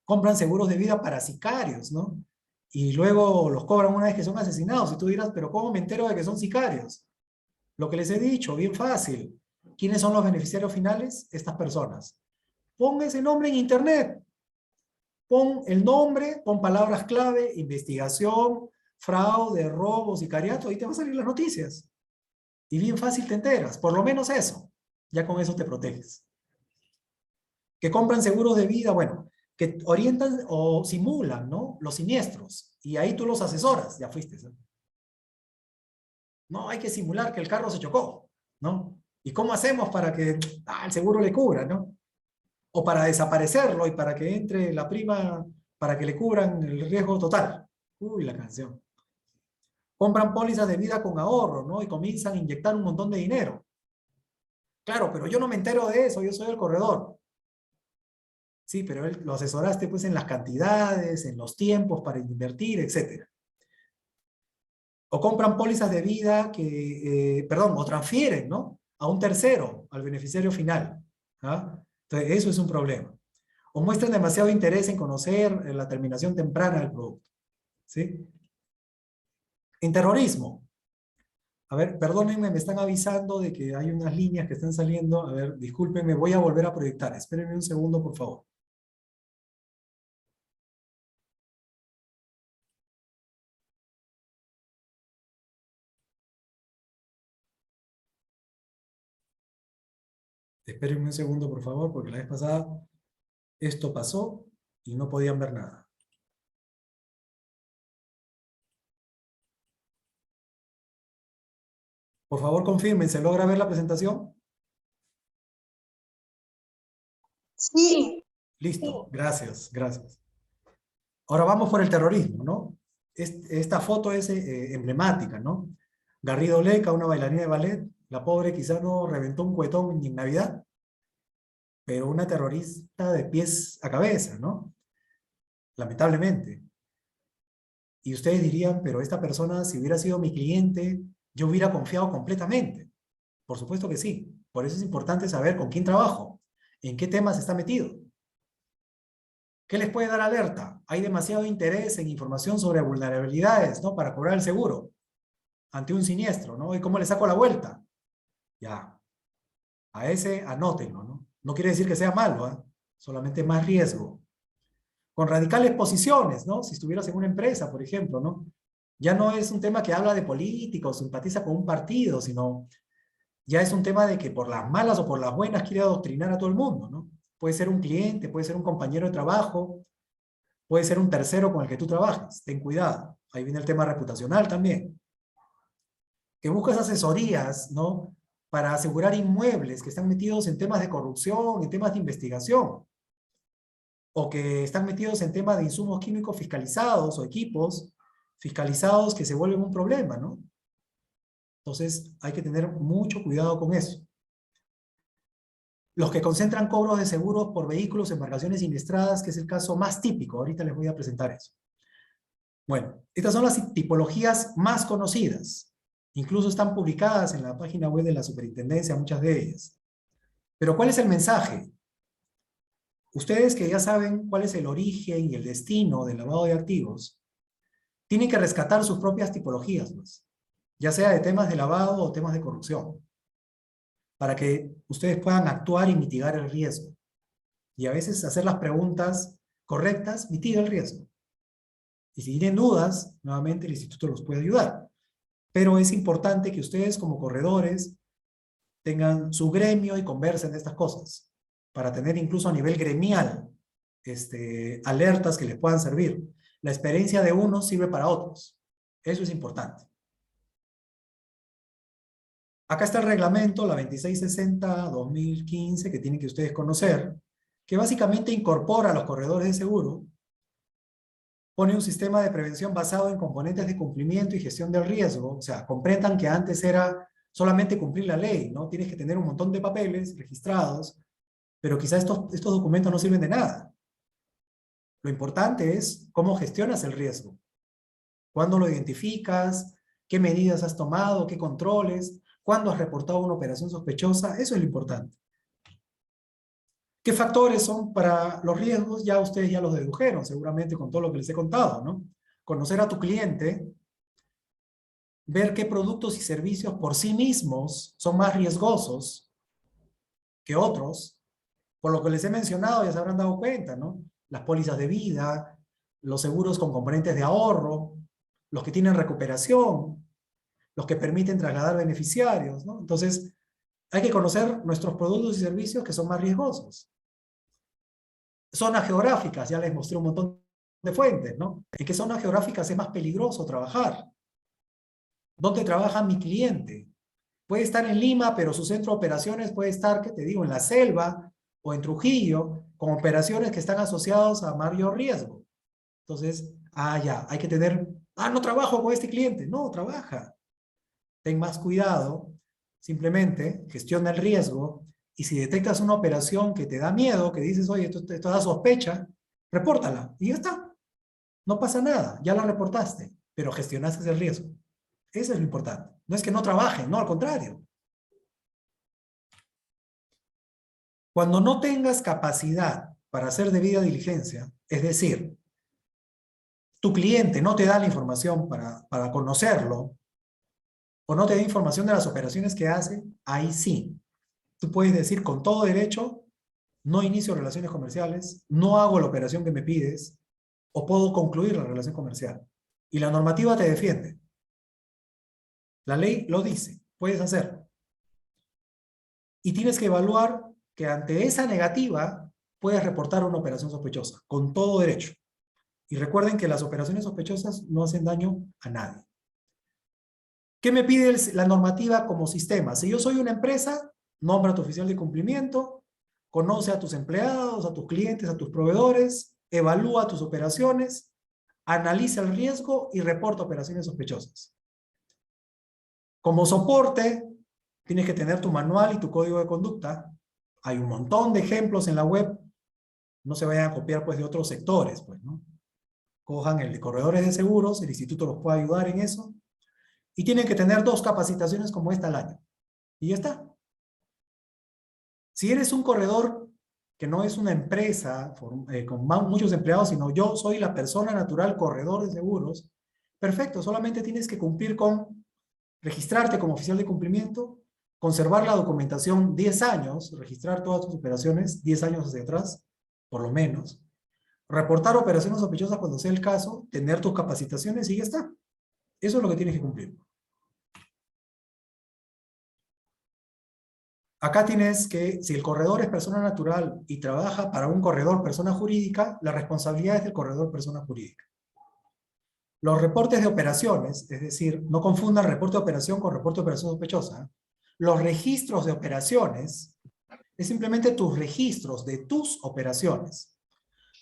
Compran seguros de vida para sicarios, ¿no? Y luego los cobran una vez que son asesinados. Y tú dirás, pero ¿cómo me entero de que son sicarios? Lo que les he dicho, bien fácil. ¿Quiénes son los beneficiarios finales? Estas personas. Pon ese nombre en internet. Pon el nombre, pon palabras clave, investigación, fraude, robo, sicariato, ahí te van a salir las noticias. Y bien fácil te enteras, por lo menos eso. Ya con eso te proteges. Que compran seguros de vida, bueno, que orientan o simulan, ¿no? Los siniestros. Y ahí tú los asesoras, ya fuiste, ¿no? No, hay que simular que el carro se chocó, ¿no? ¿Y cómo hacemos para que el seguro le cubra, ¿no? O para desaparecerlo y para que entre la prima, para que le cubran el riesgo total. Uy, la canción. Compran pólizas de vida con ahorro, ¿no? Y comienzan a inyectar un montón de dinero. Claro, pero yo no me entero de eso, yo soy el corredor. Sí, pero él lo asesoraste pues en las cantidades, en los tiempos para invertir, etc. O compran pólizas de vida que, perdón, o transfieren, ¿no? A un tercero, al beneficiario final. ¿Ah? Entonces, eso es un problema. O muestran demasiado interés en conocer la terminación temprana del producto. ¿Sí? En terrorismo. A ver, perdónenme, me están avisando de que hay unas líneas que están saliendo. A ver, discúlpenme, voy a volver a proyectar. Espérenme un segundo, por favor. Espérenme un segundo, por favor, porque la vez pasada esto pasó y no podían ver nada. Por favor, confirmen, ¿se logra ver la presentación? Sí. Listo, gracias, gracias. Ahora vamos por el terrorismo, ¿no? Esta foto es emblemática, ¿no? Garrido Leca, una bailarina de ballet, la pobre quizá no reventó un cuetón en Navidad, pero una terrorista de pies a cabeza, ¿no? Lamentablemente. Y ustedes dirían, pero esta persona, si hubiera sido mi cliente, yo hubiera confiado completamente. Por supuesto que sí. Por eso es importante saber con quién trabajo, en qué temas está metido. ¿Qué les puede dar alerta? Hay demasiado interés en información sobre vulnerabilidades, ¿no? Para cobrar el seguro ante un siniestro, ¿no? ¿Y cómo le saco la vuelta? Ya, a ese anótenlo, ¿no? No quiere decir que sea malo, ¿eh? Solamente más riesgo. Con radicales posiciones, ¿no? Si estuvieras en una empresa, por ejemplo, ¿no? Ya no es un tema que habla de política o simpatiza con un partido, sino ya es un tema de que por las malas o por las buenas quiere adoctrinar a todo el mundo, ¿no? Puede ser un cliente, puede ser un compañero de trabajo, puede ser un tercero con el que tú trabajas. Ten cuidado. Ahí viene el tema reputacional también. Que buscas asesorías, ¿no? Para asegurar inmuebles que están metidos en temas de corrupción, en temas de investigación, o que están metidos en temas de insumos químicos fiscalizados o equipos fiscalizados que se vuelven un problema, ¿no? Entonces hay que tener mucho cuidado con eso. Los que concentran cobros de seguros por vehículos, embarcaciones siniestradas, que es el caso más típico. Ahorita les voy a presentar eso. Bueno, estas son las tipologías más conocidas. Incluso están publicadas en la página web de la superintendencia, muchas de ellas. Pero ¿cuál es el mensaje? Ustedes que ya saben cuál es el origen y el destino del lavado de activos, tienen que rescatar sus propias tipologías, pues, ya sea de temas de lavado o temas de corrupción, para que ustedes puedan actuar y mitigar el riesgo. Y a veces hacer las preguntas correctas mitiga el riesgo. Y si tienen dudas, nuevamente el instituto los puede ayudar. Pero es importante que ustedes como corredores tengan su gremio y conversen de estas cosas, para tener incluso a nivel gremial alertas que les puedan servir. La experiencia de unos sirve para otros. Eso es importante. Acá está el reglamento, la 2660-2015, que tienen que ustedes conocer, que básicamente incorpora a los corredores de seguro, pone un sistema de prevención basado en componentes de cumplimiento y gestión del riesgo. O sea, comprendan que antes era solamente cumplir la ley, ¿no? Tienes que tener un montón de papeles registrados, pero quizás estos documentos no sirven de nada. Lo importante es cómo gestionas el riesgo. ¿Cuándo lo identificas? ¿Qué medidas has tomado? ¿Qué controles? ¿Cuándo has reportado una operación sospechosa? Eso es lo importante. ¿Qué factores son para los riesgos? Ya ustedes ya los dedujeron, seguramente con todo lo que les he contado, ¿no? Conocer a tu cliente, ver qué productos y servicios por sí mismos son más riesgosos que otros. Por lo que les he mencionado, ya se habrán dado cuenta, ¿no? Las pólizas de vida, los seguros con componentes de ahorro, los que tienen recuperación, los que permiten trasladar beneficiarios, ¿no? Entonces, hay que conocer nuestros productos y servicios que son más riesgosos. Zonas geográficas, ya les mostré un montón de fuentes, ¿no? ¿En qué zonas geográficas es más peligroso trabajar? ¿Dónde trabaja mi cliente? Puede estar en Lima, pero su centro de operaciones puede estar, ¿qué te digo?, en la selva o en Trujillo, con operaciones que están asociadas a mayor riesgo. Entonces, ya, hay que tener, no trabajo con este cliente. No, trabaja. Ten más cuidado, simplemente gestiona el riesgo, y si detectas una operación que te da miedo, que dices, oye, esto da sospecha, repórtala, y ya está. No pasa nada, ya la reportaste, pero gestionaste el riesgo. Eso es lo importante. No es que no trabajen, no, al contrario. Cuando no tengas capacidad para hacer debida diligencia, es decir, tu cliente no te da la información para conocerlo, o no te da información de las operaciones que hace, ahí sí. Tú puedes decir con todo derecho, no inicio relaciones comerciales, no hago la operación que me pides, o puedo concluir la relación comercial. Y la normativa te defiende. La ley lo dice, puedes hacerlo. Y tienes que evaluar que ante esa negativa puedes reportar una operación sospechosa, con todo derecho. Y recuerden que las operaciones sospechosas no hacen daño a nadie. ¿Qué me pide la normativa como sistema? Si yo soy una empresa, nombra a tu oficial de cumplimiento, conoce a tus empleados, a tus clientes, a tus proveedores, evalúa tus operaciones, analiza el riesgo y reporta operaciones sospechosas. Como soporte, tienes que tener tu manual y tu código de conducta. Hay un montón de ejemplos en la web. No se vayan a copiar pues de otros sectores, pues, ¿no? Cojan el de corredores de seguros, el instituto los puede ayudar en eso. Y tienen que tener 2 capacitaciones como esta al año. Y ya está. Si eres un corredor que no es una empresa con muchos empleados, sino yo soy la persona natural corredor de seguros, perfecto, solamente tienes que cumplir con registrarte como oficial de cumplimiento, conservar la documentación 10 años, registrar todas tus operaciones 10 años hacia atrás, por lo menos, reportar operaciones sospechosas cuando sea el caso, tener tus capacitaciones y ya está. Eso es lo que tienes que cumplir. Acá tienes que, si el corredor es persona natural y trabaja para un corredor persona jurídica, la responsabilidad es del corredor persona jurídica. Los reportes de operaciones, es decir, no confundan reporte de operación con reporte de operación sospechosa. Los registros de operaciones es simplemente tus registros de tus operaciones.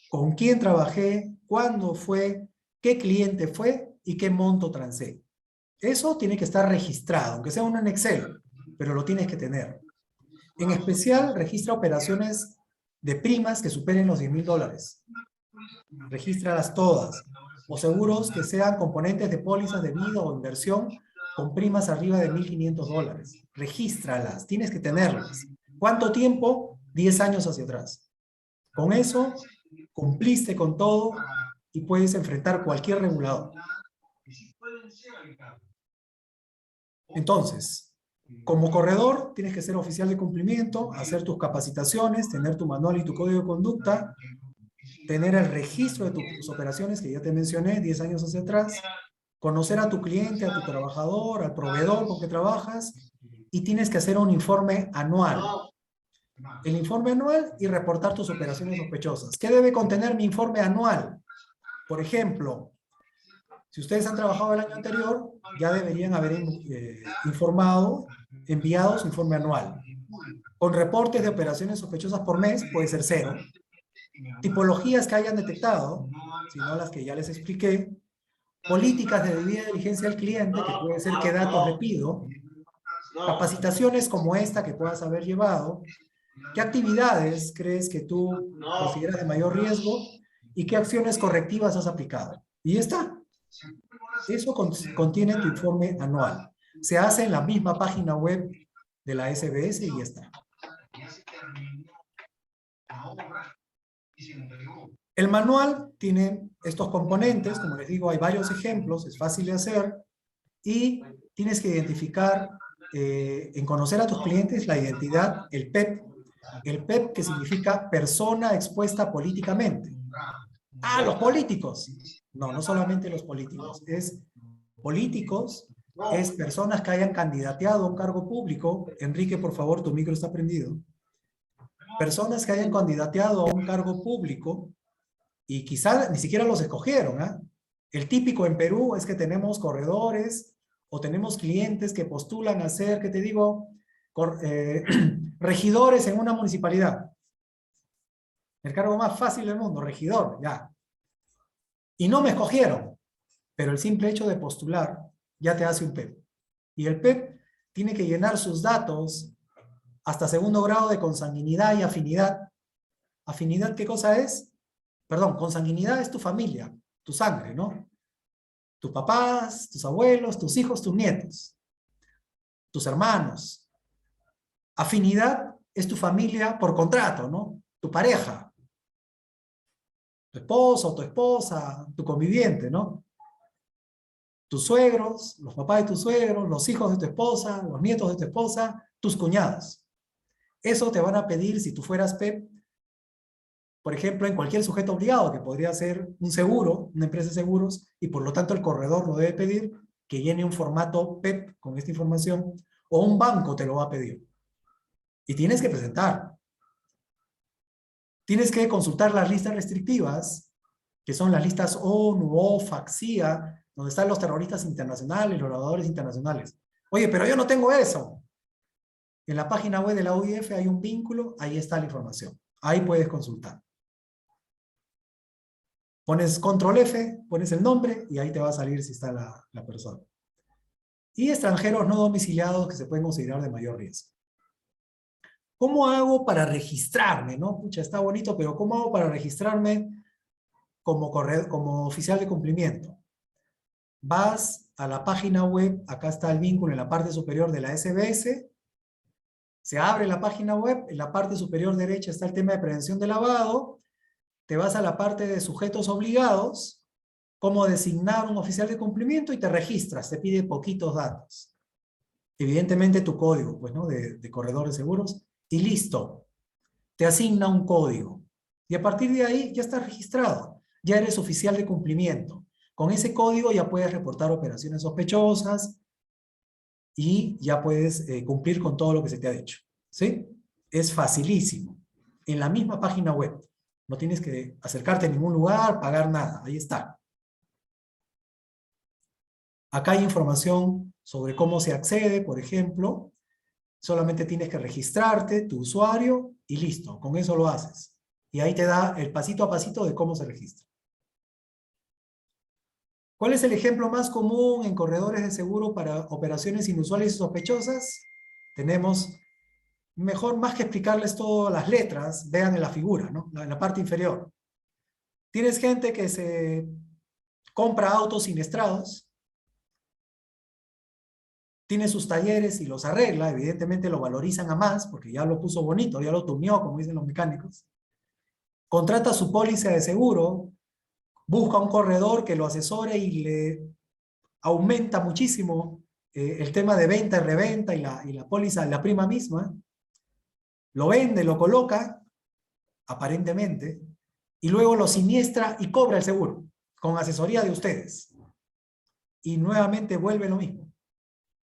Con quién trabajé, cuándo fue, qué cliente fue y qué monto transé. Eso tiene que estar registrado, aunque sea uno en Excel, pero lo tienes que tener. En especial, registra operaciones de primas que superen los $10,000. Regístralas todas. O seguros que sean componentes de pólizas de vida o inversión con primas arriba de $1,500. Regístralas, tienes que tenerlas. ¿Cuánto tiempo? 10 años hacia atrás. Con eso, cumpliste con todo y puedes enfrentar cualquier regulador. Entonces, como corredor, tienes que ser oficial de cumplimiento, hacer tus capacitaciones, tener tu manual y tu código de conducta, tener el registro de tus operaciones, que ya te mencioné 10 años hacia atrás, conocer a tu cliente, a tu trabajador, al proveedor con que trabajas, y tienes que hacer un informe anual. El informe anual y reportar tus operaciones sospechosas. ¿Qué debe contener mi informe anual? Por ejemplo, si ustedes han trabajado el año anterior, ya deberían haber enviado su informe anual. Con reportes de operaciones sospechosas por mes, puede ser 0. Tipologías que hayan detectado, sino las que ya les expliqué. Políticas de debida diligencia al cliente, que puede ser qué datos le pido. Capacitaciones como esta que puedas haber llevado. ¿Qué actividades crees que tú consideras de mayor riesgo? ¿Y qué acciones correctivas has aplicado? Y ya está. Eso contiene tu informe anual. Se hace en la misma página web de la SBS y ya está. El manual tiene estos componentes, como les digo, hay varios ejemplos, es fácil de hacer, y tienes que identificar, en conocer a tus clientes, la identidad, el PEP. El PEP, que significa persona expuesta políticamente. Ah, los políticos. No, no solamente los políticos. Es políticos, es personas que hayan candidateado a un cargo público. Enrique, por favor, tu micro está prendido. Personas que hayan candidateado a un cargo público y quizá ni siquiera los escogieron. ¿Eh? El típico en Perú es que tenemos corredores o tenemos clientes que postulan a ser, ¿qué te digo? Regidores en una municipalidad. El cargo más fácil del mundo, regidor, ya. Y no me escogieron, pero el simple hecho de postular ya te hace un PEP. Y el PEP tiene que llenar sus datos hasta segundo grado de consanguinidad y afinidad. ¿Afinidad qué cosa es? Perdón, consanguinidad es tu familia, tu sangre, ¿no? Tus papás, tus abuelos, tus hijos, tus nietos, tus hermanos. Afinidad es tu familia por contrato, ¿no? Tu pareja, tu esposo o tu esposa, tu conviviente, ¿no? Tus suegros, los papás de tus suegros, los hijos de tu esposa, los nietos de tu esposa, tus cuñados. Eso te van a pedir si tú fueras PEP, por ejemplo, en cualquier sujeto obligado, que podría ser un seguro, una empresa de seguros, y por lo tanto el corredor lo debe pedir que llene un formato PEP con esta información, o un banco te lo va a pedir. Y tienes que presentar. Tienes que consultar las listas restrictivas, que son las listas ONU, OFAC, CIA, donde están los terroristas internacionales, los lavadores internacionales. Oye, pero yo no tengo eso. En la página web de la OIF hay un vínculo, ahí está la información. Ahí puedes consultar. Pones control F, pones el nombre y ahí te va a salir si está la persona. Y extranjeros no domiciliados que se pueden considerar de mayor riesgo. ¿Cómo hago para registrarme? ¿No? Pucha, está bonito, pero ¿cómo hago para registrarme como oficial de cumplimiento? Vas a la página web, acá está el vínculo en la parte superior de la SBS, se abre la página web, en la parte superior derecha está el tema de prevención de lavado, te vas a la parte de sujetos obligados, cómo designar un oficial de cumplimiento y te registras, te pide poquitos datos. Evidentemente tu código, pues, ¿no? de corredor de seguros, y listo. Te asigna un código. Y a partir de ahí ya estás registrado. Ya eres oficial de cumplimiento. Con ese código ya puedes reportar operaciones sospechosas y ya puedes cumplir con todo lo que se te ha dicho. ¿Sí? Es facilísimo. En la misma página web. No tienes que acercarte a ningún lugar, pagar nada. Ahí está. Acá hay información sobre cómo se accede, por ejemplo. Solamente tienes que registrarte, tu usuario, y listo. Con eso lo haces. Y ahí te da el pasito a pasito de cómo se registra. ¿Cuál es el ejemplo más común en corredores de seguro para operaciones inusuales y sospechosas? Tenemos, mejor más que explicarles todas las letras, vean en la figura, ¿no? En la parte inferior. Tienes gente que se compra autos siniestrados, tiene sus talleres y los arregla, evidentemente lo valorizan a más, porque ya lo puso bonito, ya lo tuneó, como dicen los mecánicos. contrata su póliza de seguro, busca un corredor que lo asesore y le aumenta muchísimo el tema de venta y reventa y la póliza, la prima misma, lo vende, lo coloca, aparentemente, y luego lo siniestra y cobra el seguro, con asesoría de ustedes. Y nuevamente vuelve lo mismo.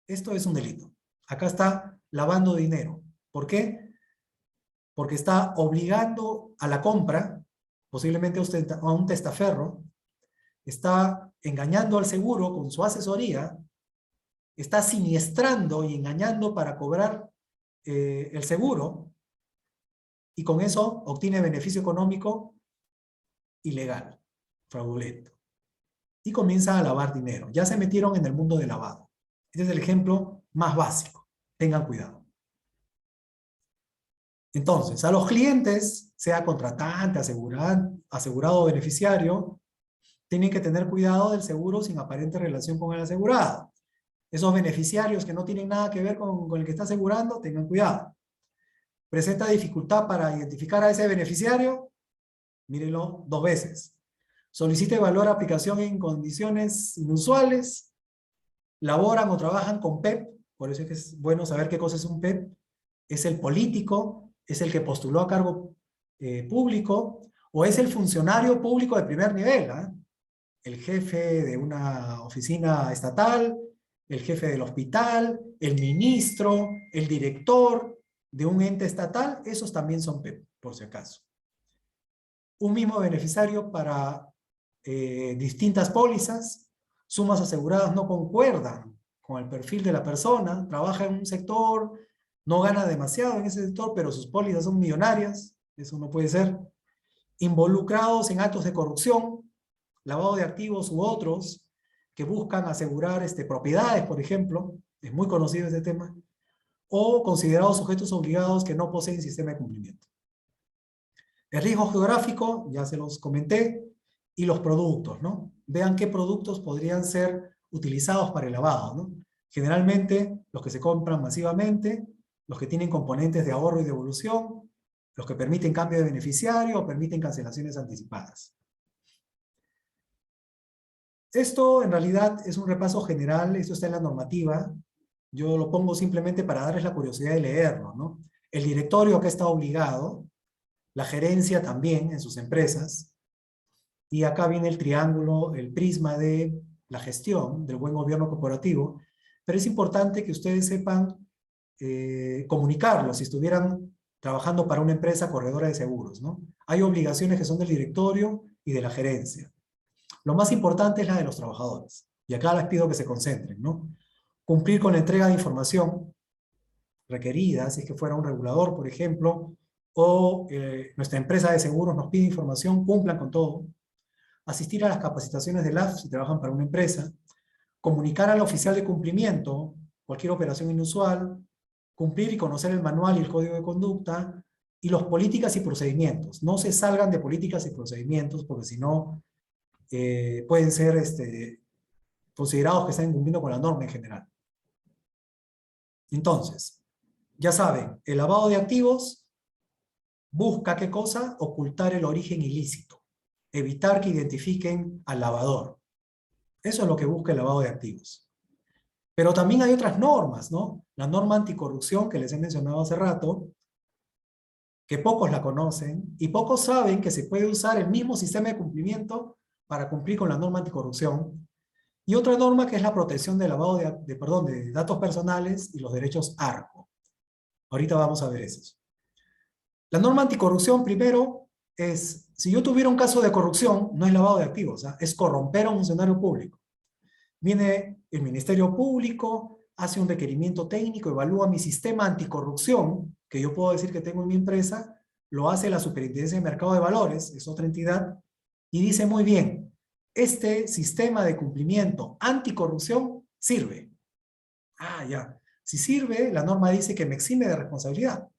Esto es un delito. Acá está lavando dinero. ¿Por qué? Porque está obligando a la compra, posiblemente a un testaferro, está engañando al seguro con su asesoría, está siniestrando y engañando para cobrar el seguro, y con eso obtiene beneficio económico ilegal, fraudulento. Y comienza a lavar dinero. Ya se metieron en el mundo del lavado. Este es el ejemplo más básico. Tengan cuidado. Entonces, a los clientes, sea contratante, asegurado o beneficiario, tienen que tener cuidado del seguro sin aparente relación con el asegurado. Esos beneficiarios que no tienen nada que ver con el que está asegurando, tengan cuidado. Presenta dificultad para identificar a ese beneficiario, mírenlo 2 veces. Solicite valor a aplicación en condiciones inusuales, laboran o trabajan con PEP, por eso es que es bueno saber qué cosa es un PEP, es el político, es el que postuló a cargo público, o es el funcionario público de primer nivel, ¿eh? El jefe de una oficina estatal, el jefe del hospital, el ministro, el director de un ente estatal, esos también son PEP, por si acaso. Un mismo beneficiario para distintas pólizas, sumas aseguradas no concuerdan con el perfil de la persona, trabaja en un sector, no gana demasiado en ese sector, pero sus pólizas son millonarias, eso no puede ser. Involucrados en actos de corrupción, lavado de activos u otros, que buscan asegurar propiedades, por ejemplo, es muy conocido este tema, o considerados sujetos obligados que no poseen sistema de cumplimiento. El riesgo geográfico, ya se los comenté, y los productos, ¿no? Vean qué productos podrían ser utilizados para el lavado, ¿no? Generalmente, los que se compran masivamente, los que tienen componentes de ahorro y devolución, los que permiten cambio de beneficiario o permiten cancelaciones anticipadas. Esto en realidad es un repaso general, esto está en la normativa, yo lo pongo simplemente para darles la curiosidad de leerlo, ¿no? El directorio acá está obligado, la gerencia también en sus empresas, y acá viene el triángulo, el prisma de la gestión, del buen gobierno corporativo, pero es importante que ustedes sepan comunicarlo si estuvieran trabajando para una empresa corredora de seguros, ¿no? Hay obligaciones que son del directorio y de la gerencia. Lo más importante es la de los trabajadores, y acá les pido que se concentren, ¿no? Cumplir con la entrega de información requerida, si es que fuera un regulador, por ejemplo, o nuestra empresa de seguros nos pide información, cumplan con todo. Asistir a las capacitaciones del AF si trabajan para una empresa, comunicar al oficial de cumplimiento cualquier operación inusual, cumplir y conocer el manual y el código de conducta, y los políticas y procedimientos. No se salgan de políticas y procedimientos, porque si no, pueden ser considerados que están incumpliendo con la norma en general. Entonces, ya saben, el lavado de activos busca ¿qué cosa? Ocultar el origen ilícito, evitar que identifiquen al lavador. Eso es lo que busca el lavado de activos. Pero también hay otras normas, ¿no? La norma anticorrupción que les he mencionado hace rato, que pocos la conocen y pocos saben que se puede usar el mismo sistema de cumplimiento para cumplir con la norma anticorrupción. Y otra norma que es la protección del lavado de datos personales y los derechos ARCO. Ahorita vamos a ver eso. La norma anticorrupción, primero, es, si yo tuviera un caso de corrupción, no es lavado de activos, ¿eh? Es corromper a un funcionario público. Viene el Ministerio Público, hace un requerimiento técnico, evalúa mi sistema anticorrupción, que yo puedo decir que tengo en mi empresa, lo hace la Superintendencia de Mercado de Valores, es otra entidad, y dice muy bien, este sistema de cumplimiento anticorrupción sirve. Ah, ya. Si sirve, la norma dice que me exime de responsabilidad.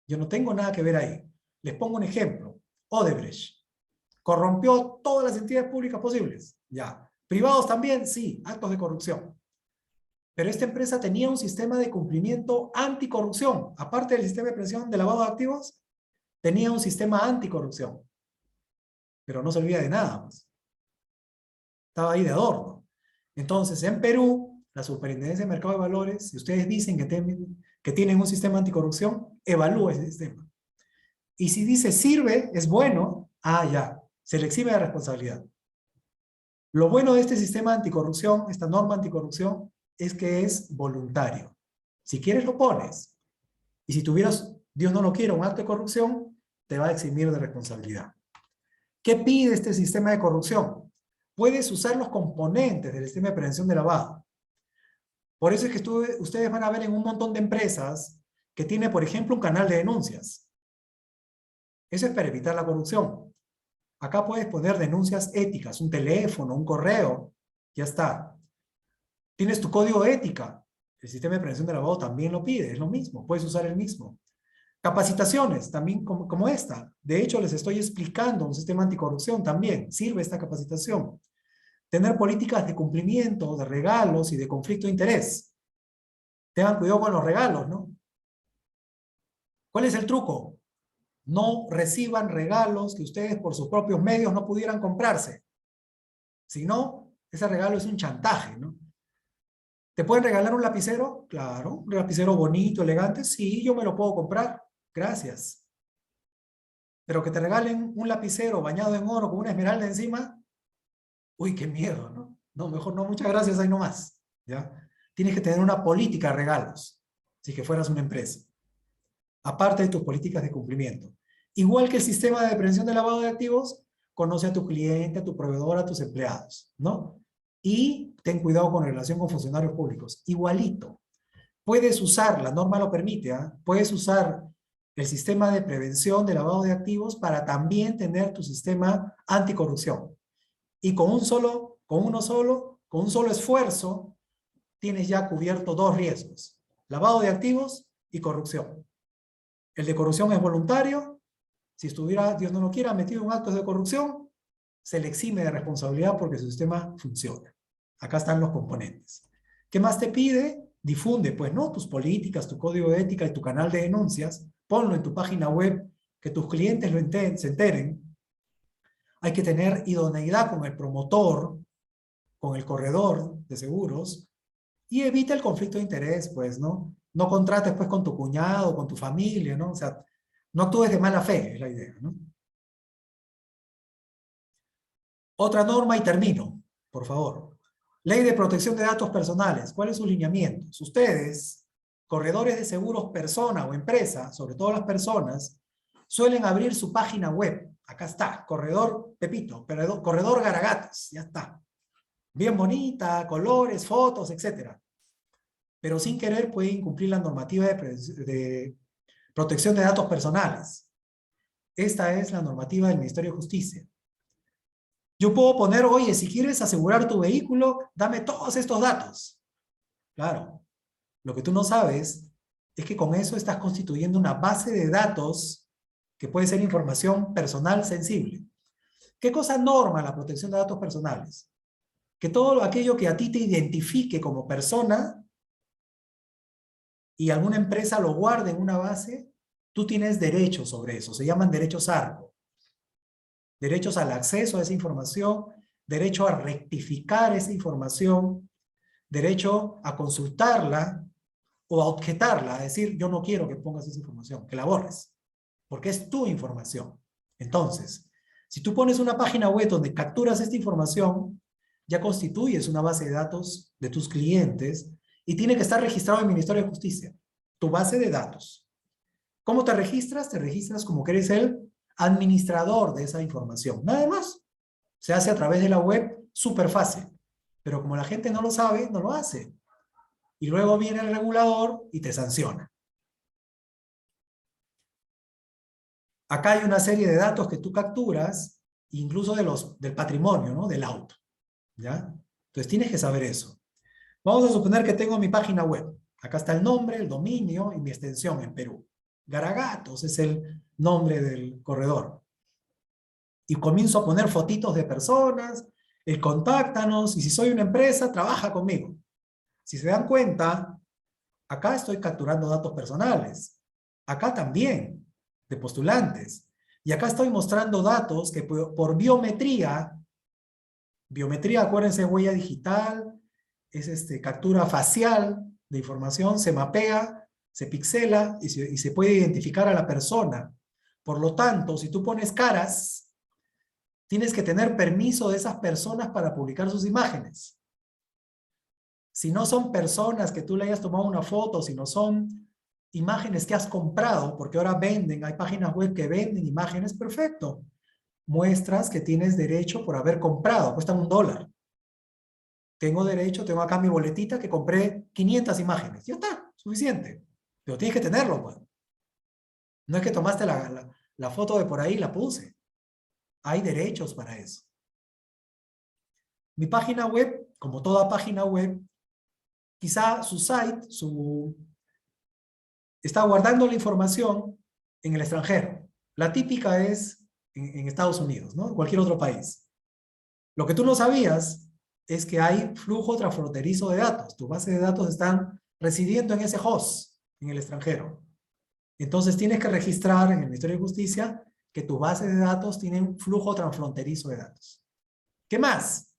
Yo no tengo nada que ver ahí. Les pongo un ejemplo. Odebrecht corrompió todas las entidades públicas posibles. Ya. ¿Privados también? Sí, actos de corrupción. Pero esta empresa tenía un sistema de cumplimiento anticorrupción. Aparte del sistema de presión de lavado de activos, tenía un sistema anticorrupción. pero no servía de nada, pues. Estaba ahí de adorno. Entonces, en Perú, la Superintendencia de Mercado de Valores, si ustedes dicen que tienen un sistema anticorrupción, evalúa ese sistema. Y si dice sirve, es bueno, ya, se le exime de responsabilidad. Lo bueno de este sistema anticorrupción, esta norma anticorrupción, es que es voluntario. Si quieres, lo pones. Y si tuvieras, Dios no lo quiera, un acto de corrupción, te va a eximir de responsabilidad. ¿Qué pide este sistema de corrupción? Puedes usar los componentes del sistema de prevención de lavado. Por eso es que ustedes van a ver en un montón de empresas que tiene, por ejemplo, un canal de denuncias. Eso es para evitar la corrupción. Acá puedes poner denuncias éticas, un teléfono, un correo, ya está. Tienes tu código de ética. El sistema de prevención de lavado también lo pide, es lo mismo, puedes usar el mismo. Capacitaciones, también como esta. De hecho, les estoy explicando un sistema anticorrupción también. Sirve esta capacitación. Tener políticas de cumplimiento, de regalos y de conflicto de interés. Tengan cuidado con los regalos, ¿no? ¿Cuál es el truco? No reciban regalos que ustedes por sus propios medios no pudieran comprarse. Si no, ese regalo es un chantaje, ¿no? ¿Te pueden regalar un lapicero? Claro, un lapicero bonito, elegante. Sí, yo me lo puedo comprar. Gracias. Pero que te regalen un lapicero bañado en oro con una esmeralda encima, uy, qué miedo, ¿no? No, mejor no, muchas gracias, ahí nomás, ¿ya? Tienes que tener una política de regalos, si que fueras una empresa, aparte de tus políticas de cumplimiento. Igual que el sistema de prevención de lavado de activos, conoce a tu cliente, a tu proveedor, a tus empleados, ¿no? Y ten cuidado con relación con funcionarios públicos. Igualito. Puedes usar, la norma lo permite, puedes usar el sistema de prevención de lavado de activos para también tener tu sistema anticorrupción. Y con un solo esfuerzo, tienes ya cubierto dos riesgos: lavado de activos y corrupción. El de corrupción es voluntario. Si estuviera, Dios no lo quiera, metido en actos de corrupción, se le exime de responsabilidad porque su sistema funciona. Acá están los componentes. ¿Qué más te pide? Difunde, pues, ¿no? Tus políticas, tu código de ética y tu canal de denuncias. Ponlo en tu página web, que tus clientes se enteren. Hay que tener idoneidad con el promotor, con el corredor de seguros, y evita el conflicto de interés, pues, ¿no? No contrates, pues, con tu cuñado, con tu familia, ¿no? O sea, no actúes de mala fe, es la idea, ¿no? Otra norma y termino, por favor. Ley de protección de datos personales. ¿Cuáles son sus lineamientos? Ustedes, corredores de seguros persona o empresa, sobre todo las personas, suelen abrir su página web. Acá está, corredor Pepito, corredor Garagatos, ya está. Bien bonita, colores, fotos, etc. Pero sin querer puede incumplir la normativa de protección de datos personales. Esta es la normativa del Ministerio de Justicia. Yo puedo poner, oye, si quieres asegurar tu vehículo, dame todos estos datos. Claro, lo que tú no sabes es que con eso estás constituyendo una base de datos que puede ser información personal sensible. ¿Qué cosa norma la protección de datos personales? Que todo aquello que a ti te identifique como persona y alguna empresa lo guarde en una base, tú tienes derechos sobre eso, se llaman derechos ARCO. Derechos al acceso a esa información, derecho a rectificar esa información, derecho a consultarla o a objetarla, a decir, yo no quiero que pongas esa información, que la borres, porque es tu información. Entonces, si tú pones una página web donde capturas esta información, ya constituyes una base de datos de tus clientes y tiene que estar registrado en el Ministerio de Justicia, tu base de datos. ¿Cómo te registras? Te registras como que eres el administrador de esa información. Nada más. Se hace a través de la web, súper fácil. Pero como la gente no lo sabe, no lo hace. Y luego viene el regulador y te sanciona. Acá hay una serie de datos que tú capturas, incluso del patrimonio, ¿no? Del auto. ¿Ya? Entonces tienes que saber eso. Vamos a suponer que tengo mi página web. Acá está el nombre, el dominio y mi extensión en Perú. Garagatos es el nombre del corredor. Y comienzo a poner fotitos de personas, contáctanos, y si soy una empresa, trabaja conmigo. Si se dan cuenta, acá estoy capturando datos personales. Acá también, de postulantes. Y acá estoy mostrando datos que por biometría, acuérdense, huella digital, es captura facial de información, se mapea, se pixela y se puede identificar a la persona. Por lo tanto, si tú pones caras, tienes que tener permiso de esas personas para publicar sus imágenes. Si no son personas que tú le hayas tomado una foto, si no son imágenes que has comprado, porque ahora venden, hay páginas web que venden imágenes, perfecto. Muestras que tienes derecho por haber comprado, cuestan $1. Tengo derecho, tengo acá mi boletita que compré 500 imágenes. Ya está, suficiente. Pero tienes que tenerlo, pues. No es que tomaste la foto de por ahí y la puse. Hay derechos para eso. Mi página web, como toda página web, quizá su site, está guardando la información en el extranjero. La típica es en Estados Unidos, ¿no? En cualquier otro país. Lo que tú no sabías es que hay flujo transfronterizo de datos. Tu base de datos están residiendo en ese host, en el extranjero. Entonces tienes que registrar en el Ministerio de Justicia que tu base de datos tiene un flujo transfronterizo de datos. ¿Qué más?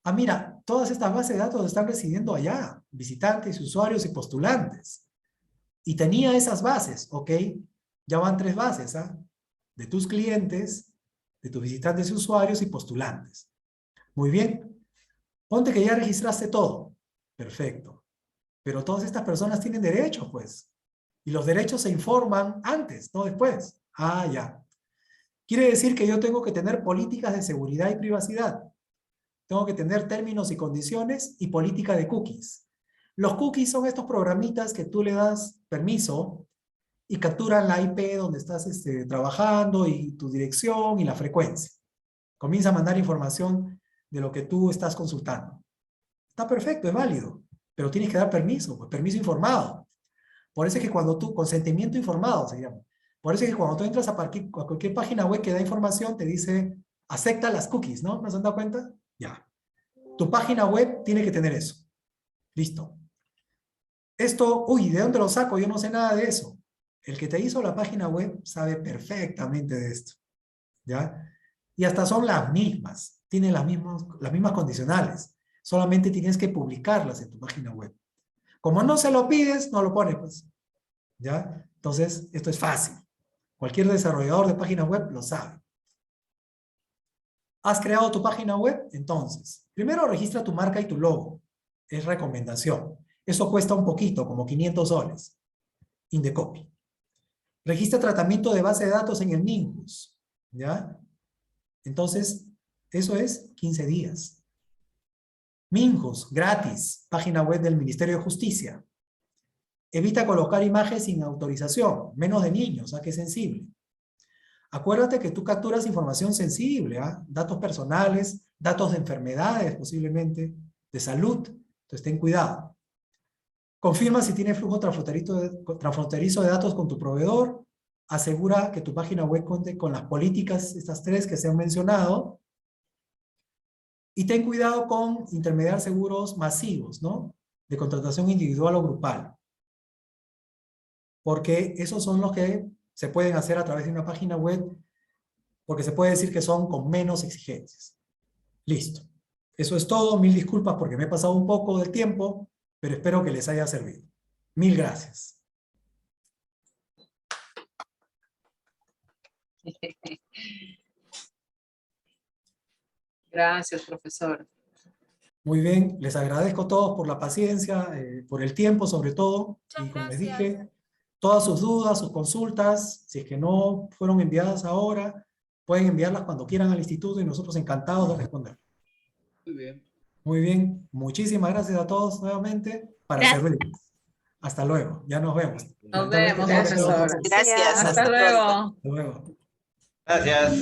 Ah, mira, todas estas bases de datos están residiendo allá. Visitantes, usuarios y postulantes. Y tenía esas bases, ¿ok? Ya van 3 bases, ¿ah? De tus clientes, de tus visitantes y usuarios y postulantes. Muy bien. Ponte que ya registraste todo. Perfecto. Pero todas estas personas tienen derechos, pues. Y los derechos se informan antes, no después. Ah, ya. Quiere decir que yo tengo que tener políticas de seguridad y privacidad. Tengo que tener términos y condiciones y política de cookies. Los cookies son estos programitas que tú le das permiso y capturan la IP donde estás trabajando y tu dirección y la frecuencia. Comienza a mandar información de lo que tú estás consultando. Está perfecto, es válido, pero tienes que dar permiso, pues, permiso informado. Por eso es que cuando tú, consentimiento informado se llama. Por eso es que cuando tú entras a cualquier página web que da información, te dice, acepta las cookies, ¿no? ¿No se han dado cuenta? Ya. Tu página web tiene que tener eso. Listo. Esto, uy, ¿de dónde lo saco? Yo no sé nada de eso. El que te hizo la página web sabe perfectamente de esto, ¿ya? Y hasta son las mismas, tienen las mismas condicionales. Solamente tienes que publicarlas en tu página web. Como no se lo pides, no lo pones, pues, ¿ya? Entonces, esto es fácil. Cualquier desarrollador de página web lo sabe. ¿Has creado tu página web? Entonces, primero registra tu marca y tu logo. Es recomendación. Eso cuesta un poquito, como $500. Indecopy. Registra tratamiento de base de datos en el Minjus. ¿Ya? Entonces, eso es 15 días. Minjus, gratis. Página web del Ministerio de Justicia. Evita colocar imágenes sin autorización. Menos de niños, ¿a qué sensible? Acuérdate que tú capturas información sensible, ¿ah? Datos personales, datos de enfermedades posiblemente, de salud. Entonces ten cuidado. Confirma si tiene flujo transfronterizo de datos con tu proveedor. Asegura que tu página web cuente con las políticas, estas 3 que se han mencionado. Y ten cuidado con intermediar seguros masivos, ¿no? De contratación individual o grupal. Porque esos son los que se pueden hacer a través de una página web, porque se puede decir que son con menos exigencias. Listo. Eso es todo. Mil disculpas porque me he pasado un poco del tiempo, pero espero que les haya servido. Mil gracias. Gracias, profesor. Muy bien, les agradezco a todos por la paciencia, por el tiempo sobre todo. Y como les dije, todas sus dudas, sus consultas, si es que no fueron enviadas ahora, pueden enviarlas cuando quieran al instituto y nosotros encantados de responder. Muy bien. Muy bien, muchísimas gracias a todos nuevamente para servirles. Hasta luego, ya nos vemos. Nos vemos, profesor. Gracias. Hasta luego. Hasta luego. Gracias.